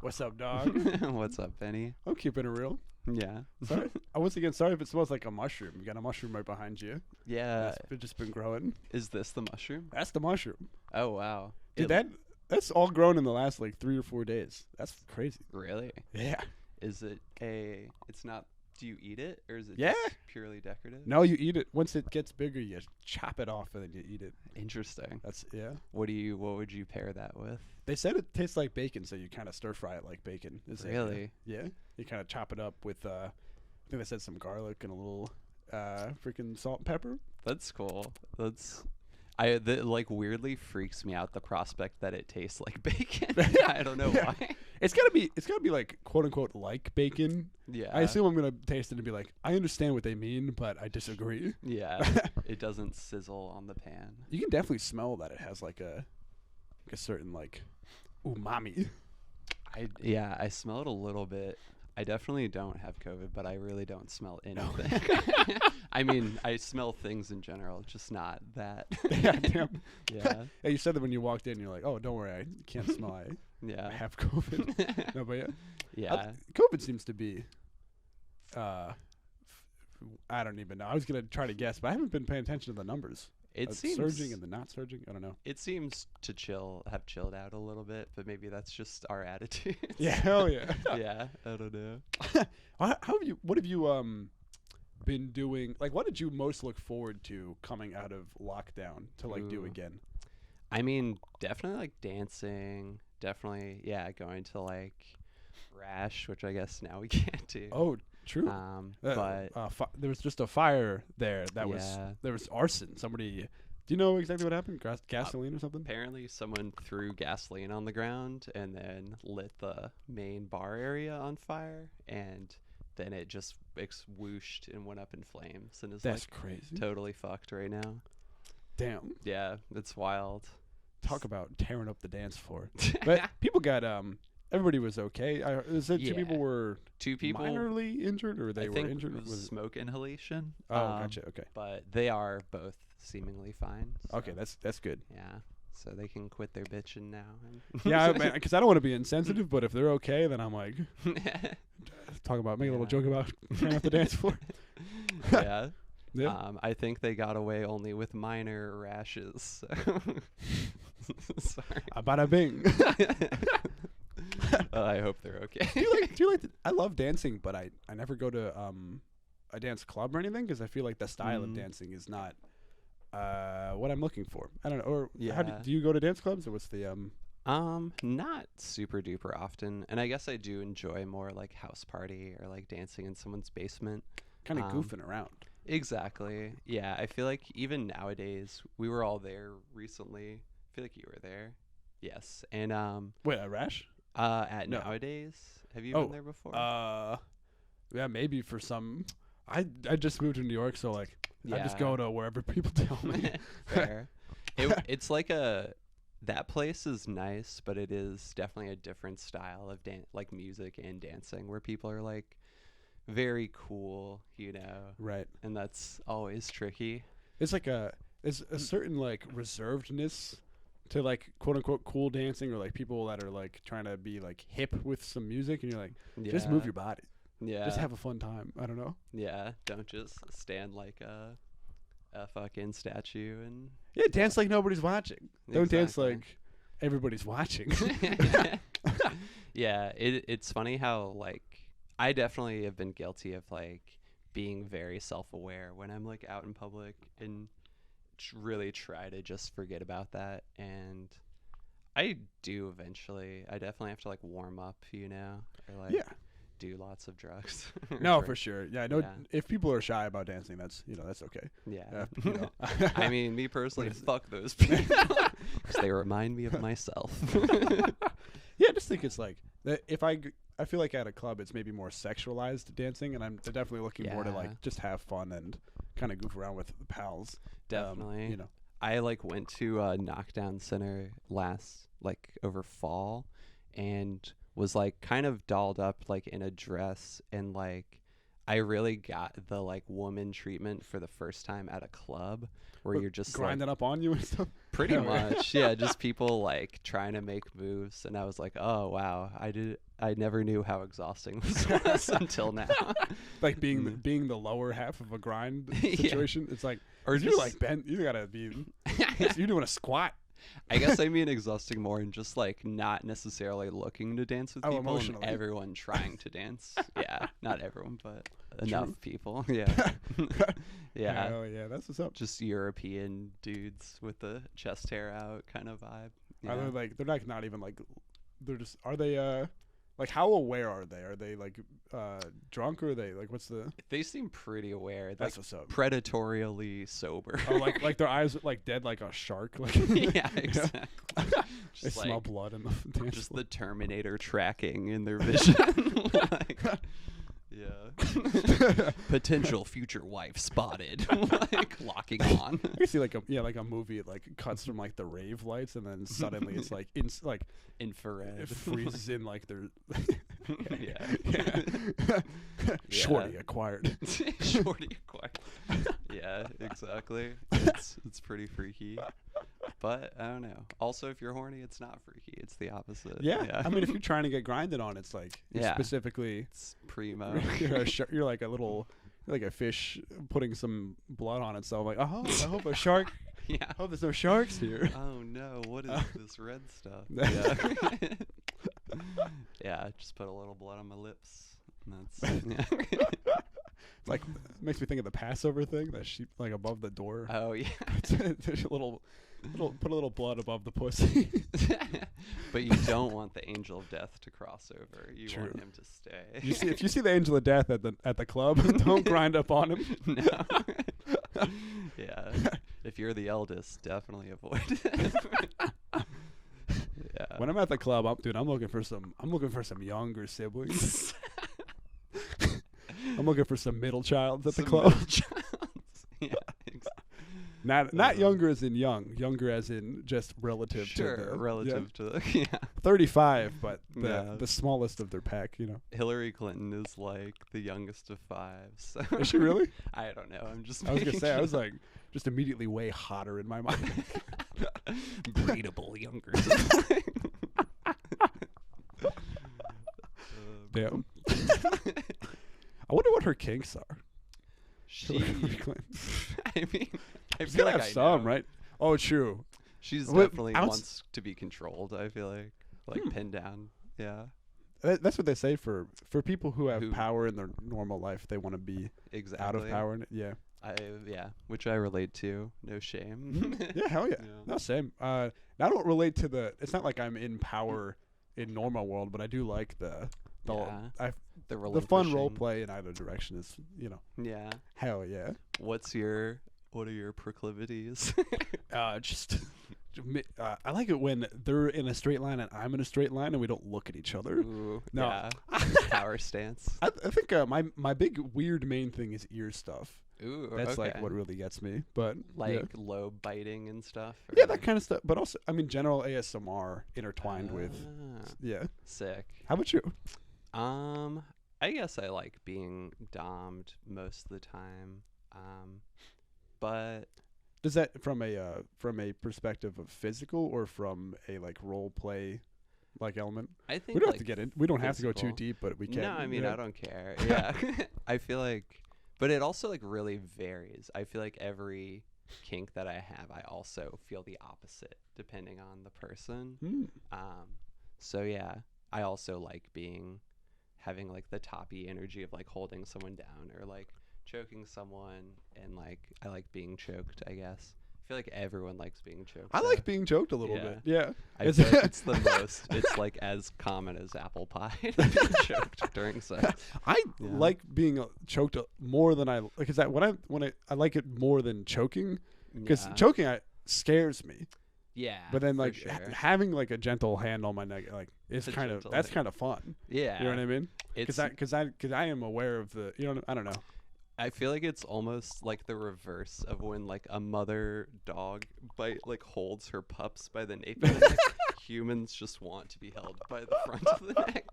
What's up, dog? What's up, Benny? I'm keeping it real. Yeah. Sorry. Once again, sorry if it smells like a mushroom. You got a mushroom right behind you. Yeah. It's just been growing. Is this the mushroom? That's the mushroom. Oh, wow. Dude, that's all grown in the last like 3 or 4 days. That's crazy. Really? Yeah. Is it it's not, do you eat it or is it Yeah. just purely decorative? No, you eat it. Once it gets bigger, you chop it off and then you eat it. Interesting. That's, yeah. What would you pair that with? They said it tastes like bacon, so you kind of stir fry it like bacon. Really? Yeah. You kind of chop it up with, I think they said some garlic and a little freaking salt and pepper. That's cool. That like weirdly freaks me out, the prospect that it tastes like bacon. I don't know Yeah. why. It's gotta be like quote unquote like bacon. Yeah. I assume I'm gonna taste it and be like, I understand what they mean, but I disagree. Yeah. It doesn't sizzle on the pan. You can definitely smell that it has like a certain like umami. I smell it a little bit. I definitely don't have COVID, but I really don't smell anything. I mean, I smell things in general, just not that. Yeah, damn. Yeah. Yeah, you said that when you walked in. You're like, oh, don't worry, I can't smell. I Yeah. have COVID. No, but yeah. Yeah. COVID seems to be. I don't even know. I was gonna try to guess, but I haven't been paying attention to the numbers. It seems surging and the not surging. I don't know. It seems to have chilled out a little bit, but maybe that's just our attitude. Yeah, hell yeah. Yeah, I don't know. What have you been doing? Like, what did you most look forward to coming out of lockdown to like do Ooh. again? I mean, definitely like dancing. Definitely, yeah, going to like Rash, which I guess now we can't do. Oh, true. But There was just a fire there. Yeah. There was arson. Somebody. Do you know exactly what happened? Gasoline or something? apparently someone threw gasoline on the ground and then lit the main bar area on fire, and then it just whooshed and went up in flames and is That's like crazy. totally fucked right now. Damn. Yeah, it's wild. Talk about tearing up the dance floor. But people got everybody was okay. Is it two Yeah. people were Two people, minorly injured or they I were think injured? it was smoke inhalation. Oh, gotcha. Okay. But they are both seemingly fine. Okay, so, that's good. yeah. So they can quit their bitching now. Yeah, because I don't want to be insensitive, but if they're okay, then I'm like, talk about, make a little Yeah. joke about tearing up the dance floor. Yeah. Yeah. I think they got away only with minor rashes. So. Sorry. Bada bing. I hope they're okay. do you like I love dancing, but I never go to a dance club or anything because I feel like the style of dancing is not what I'm looking for. I don't know. Or how Yeah. do you go to dance clubs or what's the Not super duper often, and I guess I do enjoy more like house party or like dancing in someone's basement. kind of Um, goofing around? Exactly. Yeah, I feel like even nowadays, we were all there recently. I feel like you were there. Yes, and Wait, a rash? at No. Nowadays, have you Oh, been there before? Yeah, maybe for some. I just moved to New York, so like I just Yeah. go to wherever people tell me. Fair. It's like that place is nice, but it is definitely a different style of like music and dancing where people are like very cool, Right. and that's always tricky. It's like there's a certain like reservedness to like quote unquote cool dancing or like people that are like trying to be like hip with some music and you're like just move your body. Yeah. Just have a fun time. I don't know. Yeah, don't just stand like a fucking statue and Yeah, dance like nobody's watching. Don't dance Exactly. like everybody's watching. Yeah, it's funny how like I definitely have been guilty of like being very self-aware when I'm like out in public and really try to just forget about that, and I do eventually. I definitely have to like warm up, or like Yeah. do lots of drugs. No, for sure. Yeah, no. Yeah. If people are shy about dancing, that's that's okay. Yeah. You know. I mean, me personally, What is it? fuck those people because they remind me of myself. Yeah, I just think it's like that if I feel like at a club it's maybe more sexualized dancing, and I'm definitely looking more to Yeah. like just have fun and kind of goof around with the pals. Definitely. You know. I like went to a knockdown center over fall and was like kind of dolled up like in a dress, and like I really got the like woman treatment for the first time at a club where But you're just grinding up on you and stuff. pretty Hell yeah. much, yeah, just people like trying to make moves, and I was like, oh wow, I never knew how exhausting this was until now. Like being the lower half of a grind Yeah. situation. It's like, Or you're just like bent. You gotta be. You're doing a squat. I guess I mean exhausting more and just like not necessarily looking to dance with Oh, people and emotionally. everyone trying to dance. Yeah, not everyone, but enough True. people. Yeah. Yeah. Oh yeah, that's what's up. Just European dudes with the chest hair out kind of vibe. Are Yeah. they like they're like not even like they're just are they like how aware are they? Are they like drunk or are they like what's the They seem pretty aware. Like that's what's up. predatorially sober. Oh, like their eyes are like dead like a shark. Like Yeah, exactly. They Just smell like blood in the dance just floor. the Terminator tracking in their vision. Like, yeah. Potential future wife spotted. Like locking on. I can see like a movie. It like cuts from like the rave lights, and then suddenly it's like like Infrared. it freezes in like their Yeah. Shorty acquired. Shorty acquired. Yeah, exactly. It's pretty freaky. But I don't know. Also, if you're horny, it's not freaky. It's the opposite. Yeah. I mean, if you're trying to get grinded on, it's like you're Yeah. specifically it's primo. you're like a little like a fish putting some blood on itself. Like, oh, I hope a shark. Yeah. I hope there's no sharks here. Oh no, what is this red stuff? Yeah. Yeah, just put a little blood on my lips. And that's It's like makes me think of the Passover thing. That sheep like above the door. Oh yeah. There's a little put a little blood above the pussy. But you don't want the angel of death to cross over. You True. want him to stay. You see, if you see the angel of death at the club, don't grind up on him. No. Yeah. If you're the eldest, definitely avoid it. Yeah. When I'm at the club, I'm looking for some younger siblings. I'm looking for some middle childs at the Some club. middle childs. Yeah. Not younger as in young, younger as in just relative to Sure, the, relative to yeah. 35, but Yeah. the smallest of their pack, you know. Hillary Clinton is like the youngest of five. So Is she really? I don't know. I'm just. I was gonna making say I was sure. like just immediately way hotter in my mind. breedable younger. Damn. I wonder what her kinks are. She. Hillary Clinton. I mean, I She's feel gotta like have I some, know. right? Oh, true. She's What- definitely outs- wants to be controlled. I feel like pinned down. Yeah, That's what they say for people who have Who- power in their normal life. They want to be exactly. out of power. Yeah. Which I relate to. No shame. Yeah. Hell yeah. Yeah. No, same. I don't relate to the. It's not like I'm in power in normal world, but I do like the Yeah. The the fun role relinquishing. play in either direction is Yeah. hell yeah. What are your proclivities? Just I like it when they're in a straight line and I'm in a straight line and we don't look at each other. Ooh, No. yeah. Power stance. I think my big weird main thing is ear stuff. Ooh, That's okay. like what really gets me. But like yeah. lobe biting and stuff. Yeah, or that kind of stuff. But also, I mean, general ASMR intertwined with. Ah, Yeah. sick. How about you? I guess I like being dommed most of the time. But Does that from a perspective of physical or from a like role play like element? I think We don't like have to get in. We don't have to go too physical. deep, but we can. No, I mean yeah. I don't care. Yeah. I feel like but it also like really varies. I feel like every kink that I have I also feel the opposite depending on the person. Hmm. So yeah, I also like having like the toppy energy of like holding someone down or like choking someone, and like I like being choked, I guess. I feel like everyone likes being choked. I though. like being choked a little Yeah. bit. Yeah. I It's- feel like it's the most. It's like as common as apple pie to be choked during sex. I Yeah. like being choked more than I like. Is that when I like it more than choking? Because Yeah. choking scares me. Yeah. But then for like sure. having like a gentle hand on my neck like is A kind of gentle that's hand. kind of fun. yeah. You know what I mean? It's. Because I am aware of the I don't know. I feel like it's almost like the reverse of when like a mother dog holds her pups by the nape of the neck. Humans just want to be held by the front of the neck.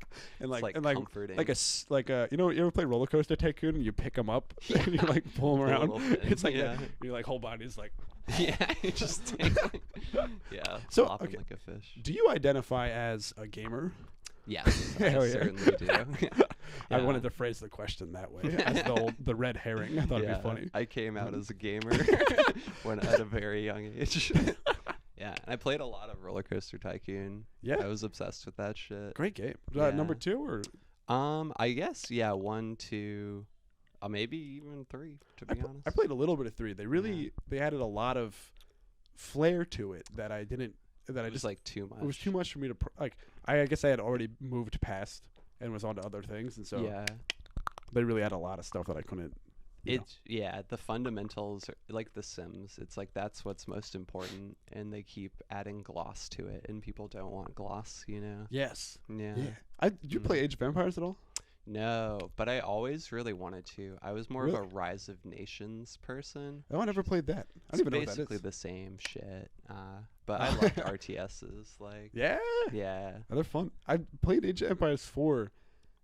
and It's like and like comforting. you know, you ever play Roller Coaster Tycoon? You pick them up and you like pull them The around. little thing, It's like yeah. your like whole body's like. Yeah, you just dangling. Yeah, So, flopping okay. like a fish. Do you identify as a gamer? Yes, I Hell yeah. certainly do. I Yeah. wanted to phrase the question that way, as the red herring. I thought it'd be funny. I came out as a gamer when at a very young age. Yeah, and I played a lot of Roller Coaster Tycoon. Yeah. I was obsessed with that shit. Great game. Yeah. Number 2 or I guess 1, 2, maybe even 3. To be honest, I played a little bit of 3. They added a lot of flair to it that I didn't. That I It was just like too much. It was too much for me to like. I guess I had already moved past and was on to other things, and so Yeah. they really had a lot of stuff that I couldn't. you know. The fundamentals are like The Sims. It's like that's what's most important, and they keep adding gloss to it, and people don't want gloss, you know. Yes. Yeah. Yeah. Did you play Age of Empires at all? No, but I always really wanted to. I was more of a Really? Rise of Nations person. Oh, I never played that. I It's don't even know what that basically is. the same shit. But I loved RTSs. Like, Yeah. yeah. Oh, they're fun. I played Age of Empires 4,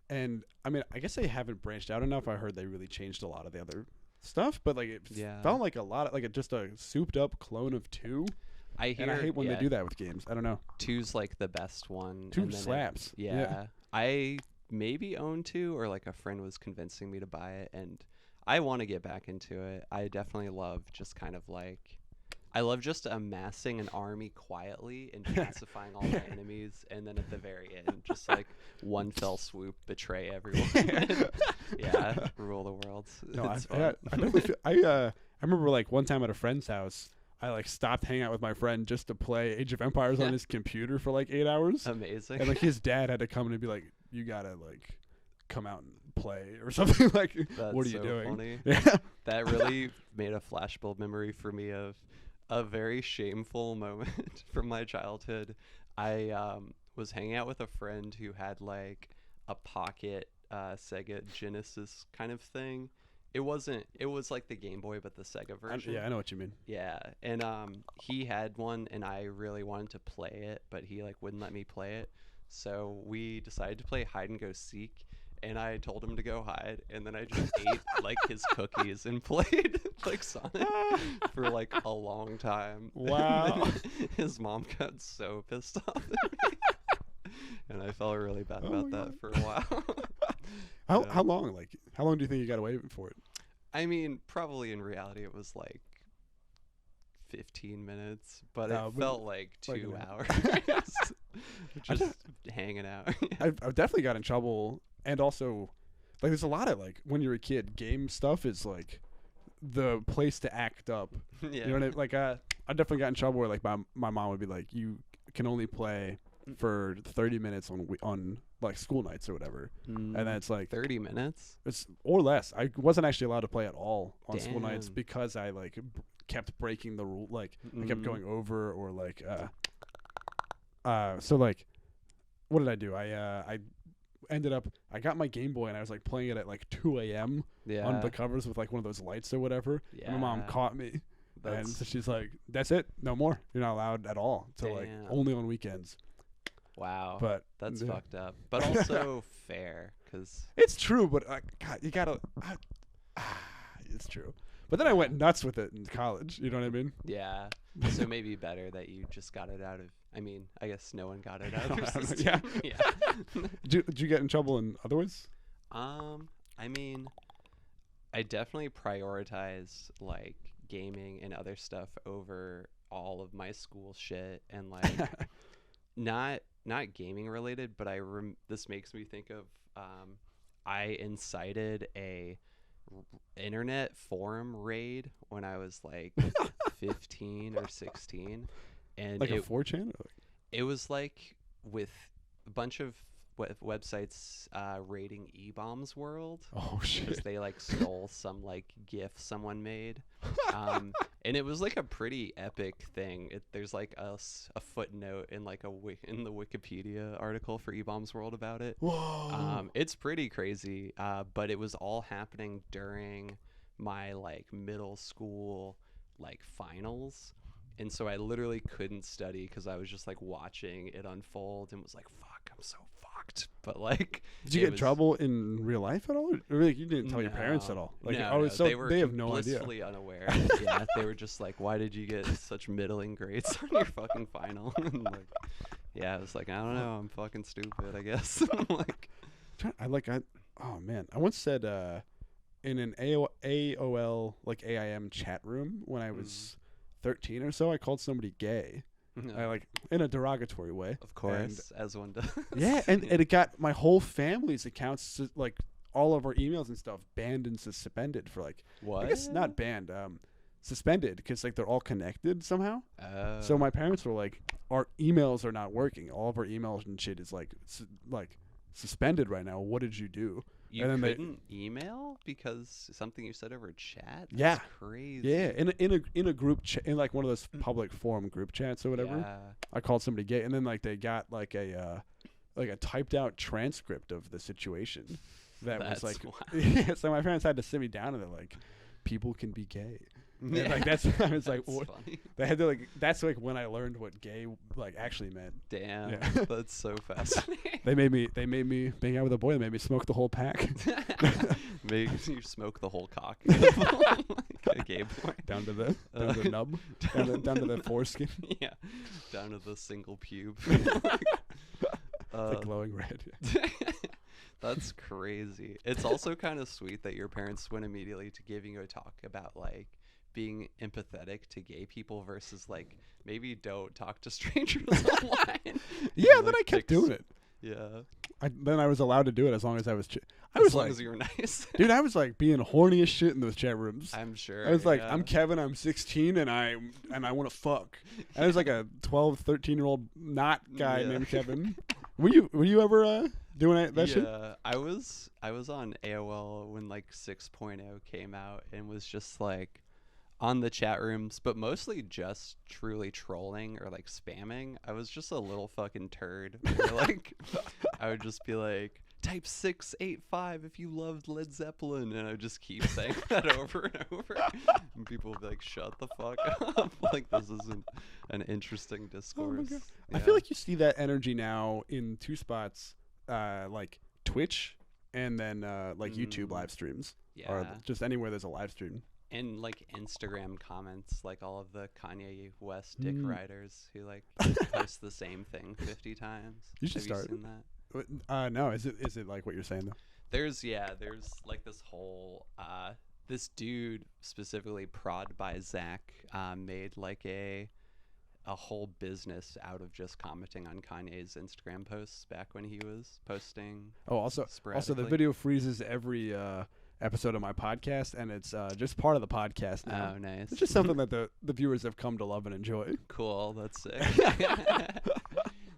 and I mean, I guess they haven't branched out enough. I heard they really changed a lot of the other stuff, but like it Yeah. felt like a lot of just a souped up clone of 2. I hear. And I hate when they do that with games. I don't know. 2's like the best one. 2 and then slaps. Yeah. I maybe own 2, or like a friend was convincing me to buy it, and I want to get back into it. I definitely love just kind of like. I love just amassing an army quietly and pacifying all my enemies, and then at the very end, just like one fell swoop, betray everyone. Yeah, rule the world. No, It's I fun. definitely feel, I remember like one time at a friend's house, I like stopped hanging out with my friend just to play Age of Empires on his computer for like 8 hours, Amazing. and like his dad had to come in and be like, "You gotta like come out and play or something." Like, That's what are you so doing? funny. Yeah. That really made a flashbulb memory for me of a very shameful moment from my childhood. I was hanging out with a friend who had like a pocket Sega Genesis kind of thing. It was like the Game Boy, but the Sega version. Yeah, I know what you mean. Yeah, and he had one, and I really wanted to play it, but he like wouldn't let me play it. So we decided to play hide and go seek, and I told him to go hide, and then I just ate like his cookies and played like Sonic for like a long time. Wow. His mom got so pissed off at me, and I felt really bad Oh about my that for a while. How long? Like, how long do you think you got away for it? I mean, probably in reality it was like 15 minutes, but No, it but felt like like 2 an hours. I Just hanging out. I've definitely got in trouble, and also, like, there's a lot of like when you're a kid, game stuff is like the place to act up. Yeah. You know what I mean? Like, I definitely got in trouble where like my mom would be like, "You can only play for 30 minutes on like school nights or whatever," and then it's like 30 minutes? it's or less. I wasn't actually allowed to play at all on school nights Damn. because I like kept breaking the rule. Like I kept going over or like so like what did I do? I ended up I got my Game Boy and I was like playing it at like 2 a.m. Yeah. under the covers with like one of those lights or whatever. And my mom Yeah. caught me. And That's so she's like, "That's it, no more. You're not allowed at all to like Damn. only on weekends." wow. But That's yeah. fucked up, but also fair, because It's true, but God, you gotta. It's true. But then I went nuts with it in college. You know what I mean? yeah. So maybe better that you just got it out of. I mean, I guess no one got it out of their I don't know, system. Yeah. Did you get in trouble in other ways? I mean, I definitely prioritize like gaming and other stuff over all of my school shit, and like not gaming related, but this makes me think of I incited a internet forum raid when I was like 15 or 16, and Like a 4chan? it was like with a bunch of websites raiding eBombs World Oh because shit! they like stole some like GIF someone made, and it was like a pretty epic thing. There's like a footnote in like in the Wikipedia article for eBombs World about it. Whoa! It's pretty crazy, but it was all happening during my like middle school like finals, and so I literally couldn't study because I was just like watching it unfold and was like, "Fuck, I'm so fucked." sucked, but like. Did you it get in was- trouble in real life at all? Or like you didn't tell your parents at all? Like no, oh, no, so they were have no idea. blissfully unaware. Yeah, they were just like, "Why did you get such middling grades on your fucking final?" And like, yeah, I was like, "I don't know, I'm fucking stupid, I guess." Like, Oh man, I once said in an AOL like AIM chat room when I was 13 or so, I called somebody gay. I like in a derogatory way. of course, as one does. Yeah, and it got my whole family's accounts, like all of our emails and stuff, banned and suspended for like What? I guess not banned, suspended because like they're all connected somehow. Oh. So my parents were like, our emails are not working. All of our emails and shit is like suspended right now. What did you do? You and then they- couldn't email because something you said over chat? That's Yeah. crazy. Yeah, in a group in like one of those public forum group chats or whatever. Yeah. I called somebody gay, and then like they got like a typed out transcript of the situation that That's was like wild. yeah. So my parents had to sit me down and they're like, people can be gay. And like that's I was like, That's what? funny. They had to like that's like when I learned what gay like actually meant. Damn, Yeah. that's so fascinating. They made me hang out with a boy. They made me smoke the whole pack Makes you smoke the whole cock. Like a gay boy. down to the nub, down to the foreskin. Yeah, down to the single pube. It's like glowing red. That's crazy. It's also kind of sweet that your parents went immediately to giving you a talk about like being empathetic to gay people versus like maybe don't talk to strangers online. Yeah, And, then I like, kept pick doing s- it. Yeah. Then I was allowed to do it as long as I was. I As was long like, as you were nice. dude, I was like being horny as shit in those chat rooms. I'm sure. I was like, yeah. I'm Kevin, I'm 16, and I want to fuck. And I was like a 12, 13-year-old not guy Yeah. named Kevin. Were you ever doing that shit? Yeah, I was on AOL when like 6.0 came out and was just like on the chat rooms, but mostly just truly trolling or like spamming. I was just a little fucking turd. Where, like I would just be like, type 685 if you loved Led Zeppelin, and I would just keep saying that over and over. And people would be like, shut the fuck up. Like this isn't an interesting discourse. God. I feel like you see that energy now in two spots, like Twitch and then like YouTube live streams, or Yeah. just anywhere there's a live stream. And like Instagram comments, like all of the Kanye West dick riders who like post the same thing 50 times. You should Have start. you seen that? No, is it like what you're saying though? There's like this whole this dude specifically prod by Zach made like a whole business out of just commenting on Kanye's Instagram posts back when he was posting. Oh, also the sporadically. video freezes every episode of my podcast, and it's just part of the podcast now. Oh, nice. It's just something that the viewers have come to love and enjoy. Cool. That's sick.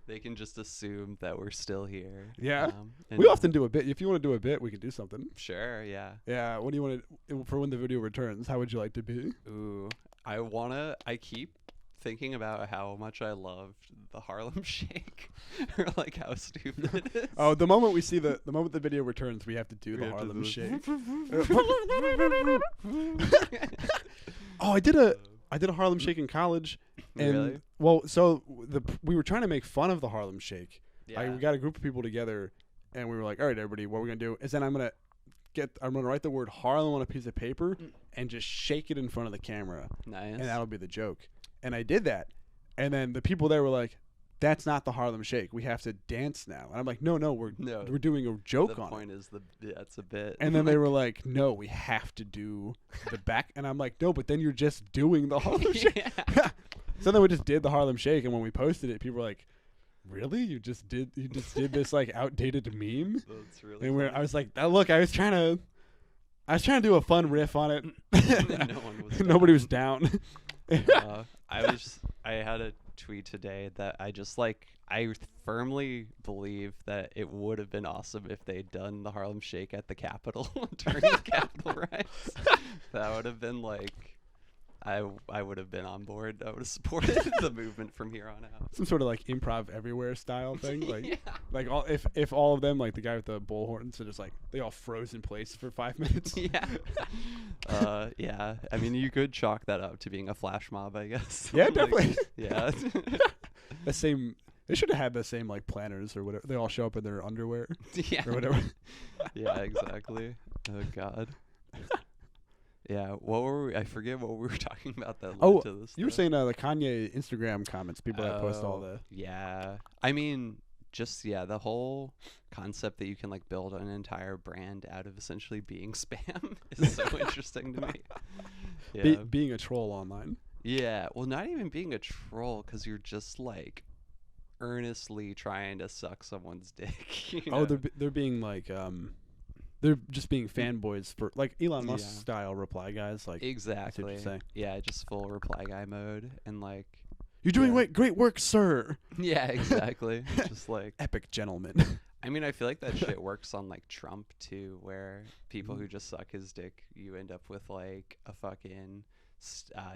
They can just assume that we're still here. Yeah. And We often do a bit. If you want to do a bit, we can do something. Sure. Yeah. Yeah. What do you want to for when the video returns? How would you like to be? Ooh. I keep thinking about how much I loved the Harlem Shake, or like how stupid it is. Oh, the moment we see the moment the video returns, we have to do We the have to Harlem do Shake. this. Oh, I did a Harlem Shake in college, and Really? well, so we were trying to make fun of the Harlem Shake. Yeah. We got a group of people together, and we were like, "All right, everybody, what we're gonna do is then I'm gonna write the word Harlem on a piece of paper and just shake it in front of the camera, Nice. and that'll be the joke." And I did that, and then the people there were like, "That's not the Harlem Shake. We have to dance now." And I'm like, "No, we're doing a joke the on it." point is that's a bit. And then they were like, "No, we have to do the back." And I'm like, "No, but then you're just doing the Harlem Shake." Yeah. So then we just did the Harlem Shake, and when we posted it, people were like, "Really? You just did this like outdated meme?" That's really. And I funny. was like, "Oh, look, I was trying to do a fun riff on it." No one was Nobody down. was down. I had a tweet today that I firmly believe that it would have been awesome if they'd done the Harlem Shake at the Capitol during the Capitol riots. That would have been like, I would have been on board. I would have supported the movement from here on out. Some sort of like improv everywhere style thing, like Yeah. like all if all of them, like the guy with the bullhorns, are just like they all froze in place for 5 minutes. Yeah. Yeah. I mean, you could chalk that up to being a flash mob, I guess. Yeah, Like, definitely. yeah. The same They should have had the same like planners or whatever. They all show up in their underwear Yeah. or whatever. Yeah, exactly. Oh God. Yeah. What were we? I forget what we were talking about that led to this. You were stuff. saying the Kanye Instagram comments, people that post all Oh, the. Yeah. I mean, just the whole concept that you can like build an entire brand out of essentially being spam is so interesting to me. Yeah. Being a troll online. Yeah. Well, not even being a troll, because you're just like earnestly trying to suck someone's dick. You know? Oh, they're being like they're just being fanboys for like Elon Musk Yeah. style reply guys. Like Exactly. you're saying. Yeah, just full reply guy mode and like. You're doing Yeah. great work, sir. Yeah, exactly. Just like. Epic gentleman. I mean, I feel like that shit works on like Trump too, where people who just suck his dick, you end up with like a fucking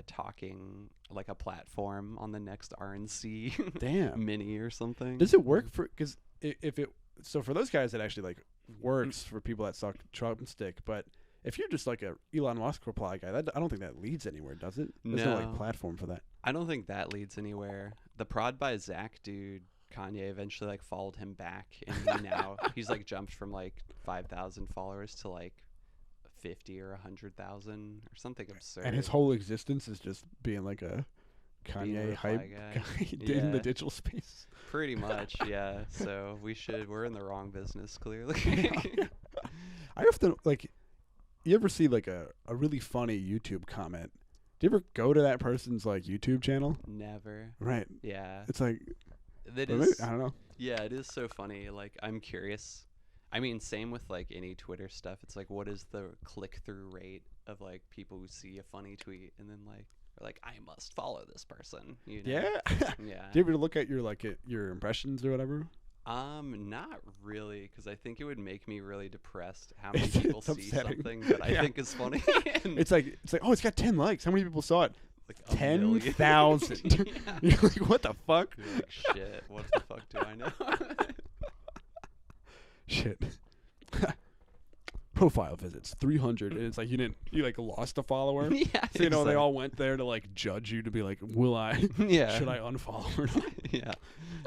talking like a platform on the next RNC Damn. mini or something. Does it work for? Because if it so for those guys it actually like works for people that suck Trump stick, but if you're just like a Elon Musk reply guy, I don't think that leads anywhere, does it? There's no like No. platform for that. I don't think that leads anywhere. The Prod by Zach dude, Kanye eventually like followed him back, and he's like jumped from like 5,000 followers to like 50 or 100,000 or something absurd. And his whole existence is just being like a Being a Kanye reply hype guy. guy in the Yeah. digital space. Pretty much, yeah. So we're in the wrong business clearly. I often like. You ever see like a really funny YouTube comment? Do you ever go to that person's like YouTube channel? Never. Right. Yeah. It's like That or maybe- is. I don't know. Yeah, it is so funny. Like, I'm curious. I mean, same with like any Twitter stuff. It's like, what is the click-through rate of like people who see a funny tweet and then like are like, I must follow this person. You know? Yeah. Yeah. Do you ever look at your your impressions or whatever? Not really, because I think it would make me really depressed how many It's people see upsetting. something that I Yeah. think is funny. And It's like oh, it's got 10 likes. How many people saw it? like a million. 10,000. Yeah. You're like, what the fuck? You're like, shit, what the fuck do I know? Shit. Profile visits 300, and it's like you like lost a follower. Yeah. So they exactly. all went there to like judge you to be like, will I? Yeah. Should I unfollow or not? Yeah.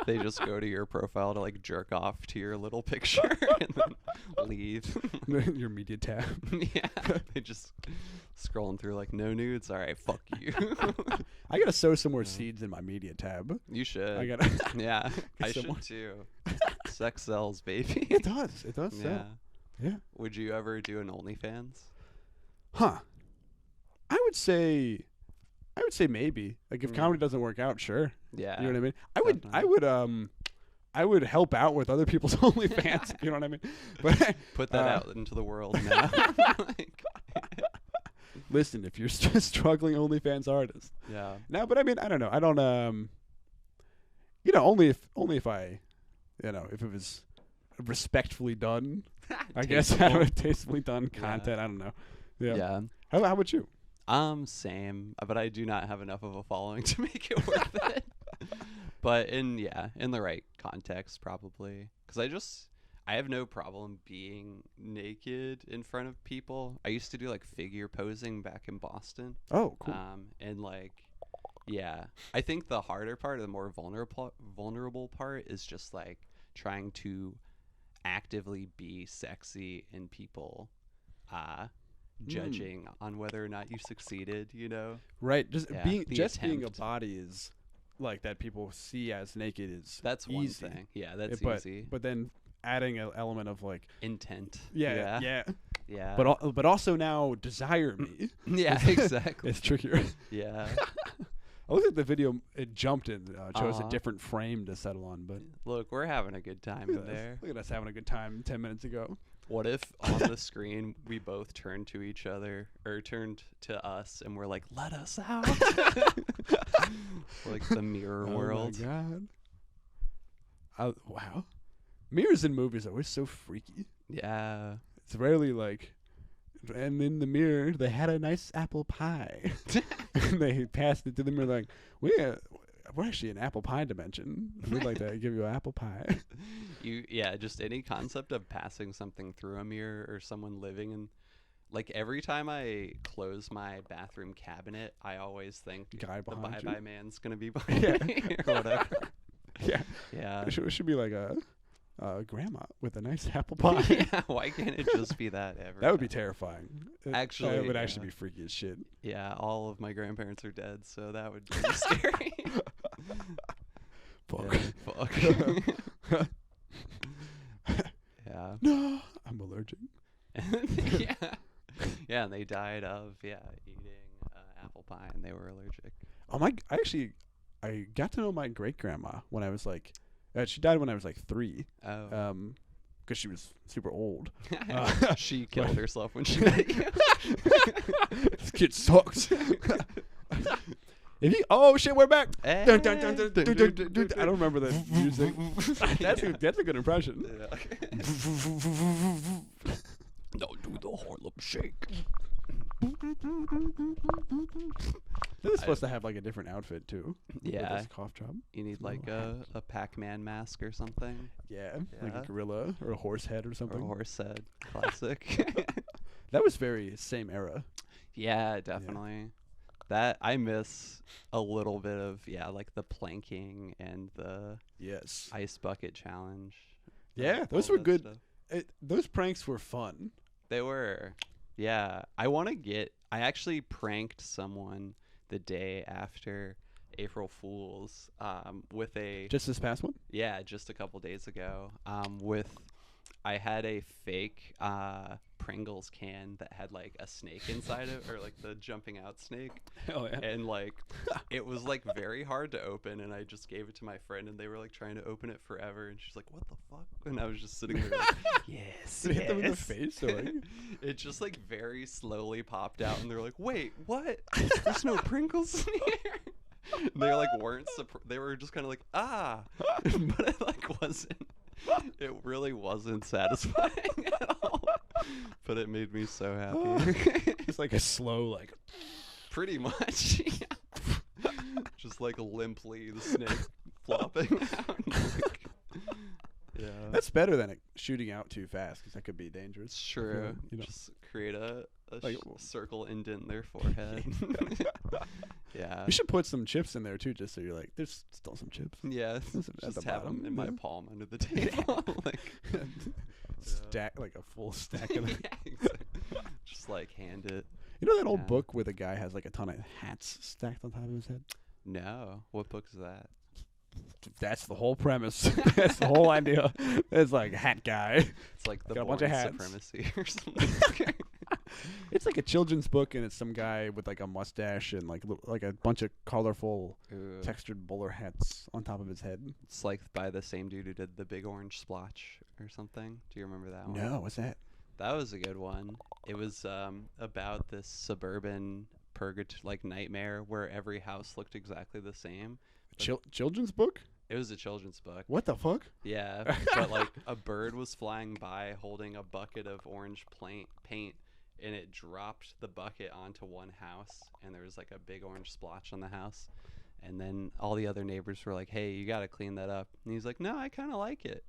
They just go to your profile to like jerk off to your little picture and then leave. Your media tab. Yeah. They just scrolling through like no nudes. All right, fuck you. I gotta sow some more seeds in my media tab. You should. I gotta. Yeah. I Some more. should too. Sex sells, baby. It does. It does. Yeah. Sell. Yeah. Would you ever do an OnlyFans? Huh. I would say maybe. Like if comedy doesn't work out, sure. Yeah. You know what I mean? I would help out with other people's OnlyFans. You know what I mean? But Put that out into the world now. Like, listen, if you're struggling OnlyFans artist. yeah. No, but I mean, I don't know. I don't only if I if it was respectfully done. I guess Tasteful. tastefully done Yeah. content. I don't know. Yeah. Yeah. How about you? Same, but I do not have enough of a following to make it worth it. But in the right context, probably, because I have no problem being naked in front of people. I used to do like figure posing back in Boston. Oh, cool. And like, yeah, I think the harder part, or the more vulnerable part, is just like trying to actively be sexy in people judging on whether or not you succeeded, you know? Right. Just Yeah, being the being a attempt. body is like that people see as naked is That's one easy. thing. Yeah, that's but, easy. But then adding an element of like Intent. yeah. Yeah. But also now desire me. yeah, exactly. It's trickier. Yeah. I looked at the video. It jumped and chose a Aw. different frame to settle on. But Look, we're having a good time look in at, us. there. Look at us having a good time 10 minutes ago. What if on the screen we both turned to each other, or turned to us, and we're like, "Let us out," like the mirror world. Oh my god. Wow. Mirrors in movies are always so freaky. Yeah. It's rarely like, and in the mirror they had a nice apple pie. And they passed it to the mirror like, we're actually in apple pie dimension. We'd like to give you an apple pie. Just any concept of passing something through a mirror, or someone living in, like, every time I close my bathroom cabinet, I always think Guy the behind you. bye-bye man's gonna be behind Yeah. me or whatever. Yeah. Yeah. It should be like a grandma with a nice apple pie. Yeah, why can't it just be that every That would be time? terrifying. Actually, That would yeah. actually be freaky as shit. Yeah, all of my grandparents are dead, so that would be scary. Fuck. Yeah, fuck. Yeah. No, I'm allergic. Yeah. Yeah, and they died of eating apple pie, and they were allergic. Oh my! I got to know my great grandma when I was like, she died when I was like 3. Oh. Because she was super old. She killed herself when she met you. This kid sucks. Oh shit, we're back. Hey. Dun, dun, dun, dun, dun, dun, dun, dun. I don't remember the music. That's a good impression. Now do the Harlem Shake. This is supposed to have like a different outfit too. With Yeah. this cough drop. You need Some like little a Pac-Man mask or something. Yeah, like Yeah. a gorilla or a horse head or Or something. a horse head. Classic. That was very same era. Yeah, definitely. That I miss a little bit of like the planking and the Yes. ice bucket challenge. Yeah, all those were that good. stuff. Those pranks were fun. They were. Yeah. I actually pranked someone the day after April Fools with a Just this past one? just a couple days ago I had a fake Pringles can that had like a snake inside it, or like the jumping out snake. Oh yeah. And like it was like very hard to open, and I just gave it to my friend, and they were like trying to open it forever, and she's like, what the fuck? And I was just sitting there like, yes, Did it hit them in the yes. face or like? It just like very slowly popped out, and they're like, wait, what? There's no Pringles in here. They like weren't they were just kind of like, but it like wasn't, it really wasn't satisfying at all, but it made me so happy. It's like a slow like. Pretty much. Yeah. Just like limply the snake flopping out. Yeah. That's better than it shooting out too fast because that could be dangerous. It's true. You know. Just create a Like- circle indent in their forehead. Yeah. We should put some chips in there too, just so you're like, there's still some chips. Yeah. At the Just have them bottom, in my yeah. palm under the table. Like, Stack like a full stack of them. yeah, exactly. Just like hand it. You know that old Yeah. book where the guy has like a ton of hats stacked on top of his head? No. What book is that? That's the whole premise. That's the whole idea. It's like hat guy. It's like the Got a bunch of Bourne hats. Supremacy or something. It's like a children's book, and it's some guy with like a mustache and like a bunch of colorful Ooh. textured bowler hats on top of his head. It's like by the same dude who did the Big Orange Splotch or something. Do you remember that one? No, what's that? That was a good one. It was about this suburban like nightmare where every house looked exactly the same. Children's book? It was a children's book. What the fuck? Yeah, but like a bird was flying by holding a bucket of orange paint, and it dropped the bucket onto one house, and there was like a big orange splotch on the house. And then all the other neighbors were like, hey, you got to clean that up. And he's like, no, I kind of like it.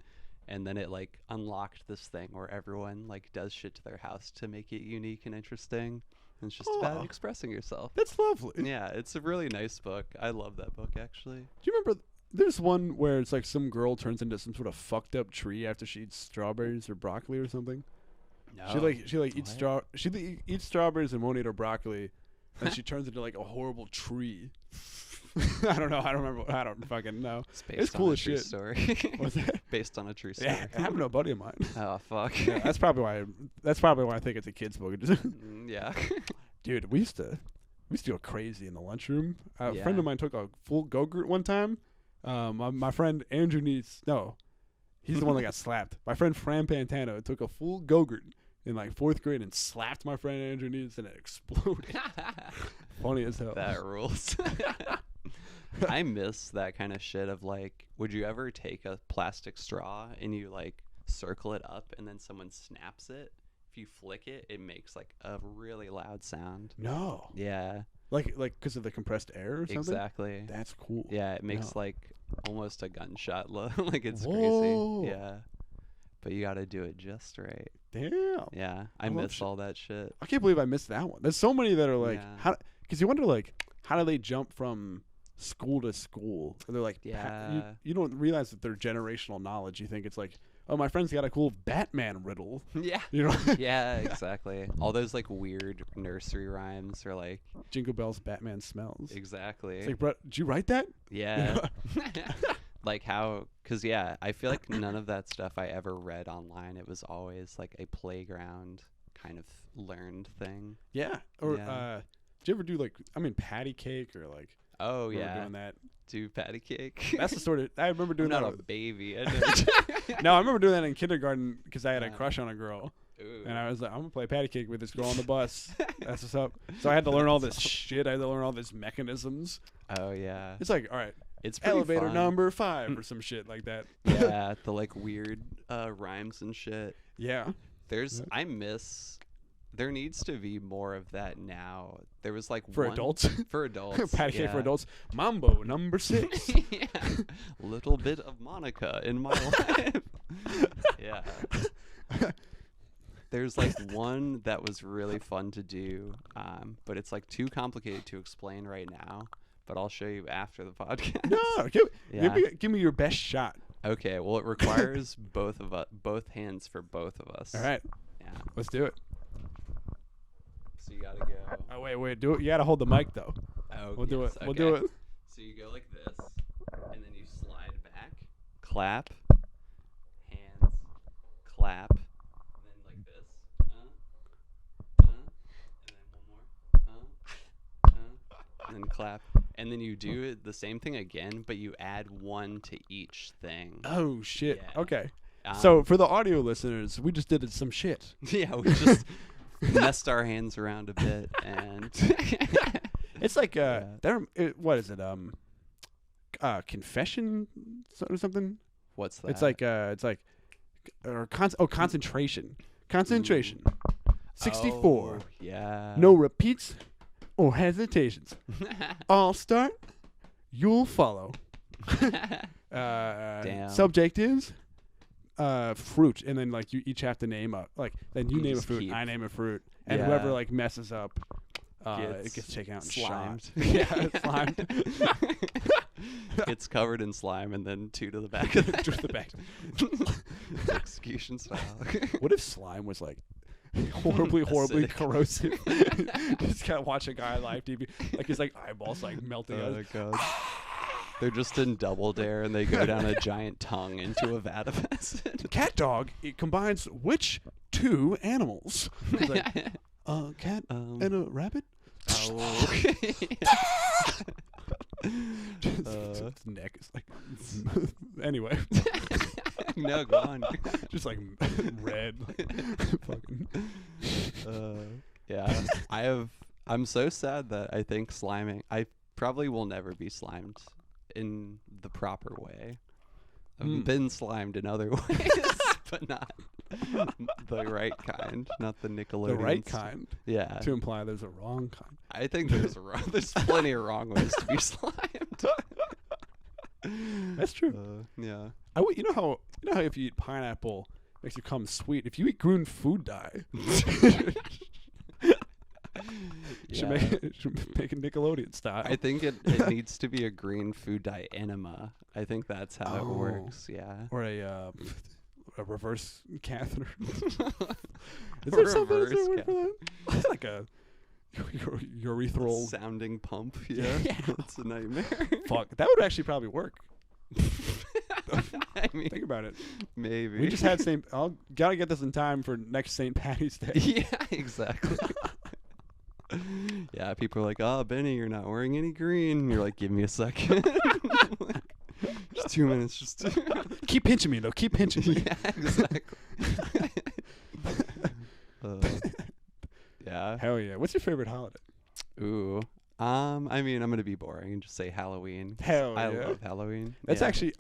And then it like unlocked this thing where everyone like does shit to their house to make it unique and interesting. And it's just Aw. about expressing yourself. That's lovely. Yeah, it's a really nice book. I love that book, actually. Do you remember? There's one where it's like some girl turns into some sort of fucked up tree after she eats strawberries or broccoli or something. No. She eats eats strawberries and won't eat her broccoli, and she turns into like a horrible tree. I don't know. I don't remember. I don't fucking know. It's based It's on cool a as true shit. story. What's that? Based on a true story. Yeah, I have no buddy of mine. Oh fuck. Yeah, that's probably why. That's probably why I think it's a kid's book. Yeah. Dude, we used to go crazy in the lunchroom. A Yeah. friend of mine took a full Go-Gurt one time. My friend Andrew he's the one that got slapped. My friend Fran Pantano took a full Go-Gurt in like 4th grade and slapped my friend Andrew Needs, and it exploded. Funny as hell. That rules. I miss that kind of shit of like, would you ever take a plastic straw and you like circle it up and then someone snaps it? If you flick it, it makes like a really loud sound. No, Yeah, like because of the compressed air or something. exactly. That's cool. Yeah, it makes No. like almost a gunshot like it's Whoa. crazy. Yeah. But you got to do it just right. Damn. Yeah, I love miss shit. all that shit. I can't believe I missed that one. There's so many that are like, Yeah. how? Because you wonder like, how do they jump from school to school. And they're like, Yeah. you don't realize that they're generational knowledge. You think it's like, oh, my friend's got a cool Batman riddle. Yeah. You know, Yeah, exactly. All those like weird nursery rhymes are like Jingle Bells, Batman smells. exactly. It's like, bro, did you write that? Yeah. Like how, cause yeah, I feel like none of that stuff I ever read online. It was always like a playground kind of learned thing. Yeah. Or Yeah. did you ever do like, patty cake or like? Oh remember yeah, doing that. do patty cake. That's the sort of I remember I'm doing not that. a baby. I know. No, I remember doing that in kindergarten because I had a Yeah. crush on a girl, Ooh. and I was like, I'm gonna play patty cake with this girl on the bus. That's what's up. So I had to learn all this shit. I had to learn all these mechanisms. Oh yeah, It's like, all right, it's pretty elevator fun. number 5 or some shit like that. Yeah, the like weird rhymes and shit. Yeah. There's Yeah. I miss. There needs to be more of that now. There was like For one, adults. For adults. Patty cake for yeah. adults. Mambo number 6. Yeah. Little bit of Monica in my life. Yeah. There's like one that was really fun to do, but it's like too complicated to explain right now. But I'll show you after the podcast. No, Yeah. give me your best shot. Okay. Well, it requires both hands for both of us. All right, Yeah. let's do it. So you gotta go. Oh wait, do it. You gotta hold the mic though. Oh, We'll do yes, it. We'll do okay. it. So you go like this, and then you slide back, clap, hands, clap, and then like this, and then one more, and then clap, and then you do it the same thing again, but you add one to each thing. Oh shit. Yeah. Okay. Um, So for the audio listeners, we just did some shit. yeah, we just messed our hands around a bit, and It's like Yeah. what is it? Confession or something. what's that? It's like concentration. Concentration. 64. Oh, yeah. No repeats or hesitations. I'll start. You'll follow. Damn. Subject is fruit, and then like you each have to name then you You name a just fruit, keep- I name a fruit, and Yeah. whoever like messes up, it gets taken out and slimed. shot. Yeah, slimed. Gets covered in slime and then 2 to the back of the Just the back. execution style. What if slime was like horribly Acidic. corrosive? Just gotta watch a guy on live TV, like his like eyeballs like melting out. Oh god. They're just in Double Dare and they go down a giant tongue into a vat of acid. Cat dog. It combines which 2 animals? It's like a cat and a rabbit. Oh. Its neck is like. Anyway, No, go on. just like red. Fucking. Yeah. I'm so sad that I think sliming. I probably will never be slimed in the proper way. I've been slimed in other ways, but not the right kind, not the Nickelodeon. The right stuff. kind. Yeah. To imply there's a wrong kind. I think there's plenty of wrong ways to be slimed. That's true. Yeah. You know how if you eat pineapple it makes you come sweet. If you eat green food dye, should make a Nickelodeon style. I think it needs to be a green food dye enema. I think that's how it Oh. works. Yeah. Or a reverse catheter. Is A there something reverse that's a word for that? Like a urethral. Sounding pump. Yeah. It's a nightmare. Fuck, that would actually probably work. I mean, Think about it. maybe. We just had gotta get this in time for next St. Patty's Day. Yeah, exactly. Yeah, people are like, "Oh, Benny, you're not wearing any green." And you're like, "Give me a second." Just 2 minutes. Just Keep pinching me though. Keep pinching me. yeah, exactly. Yeah. Hell yeah. What's your favorite holiday? Ooh. I mean, I'm gonna be boring and just say Halloween. 'Cause Hell I yeah. love Halloween. That's Yeah. actually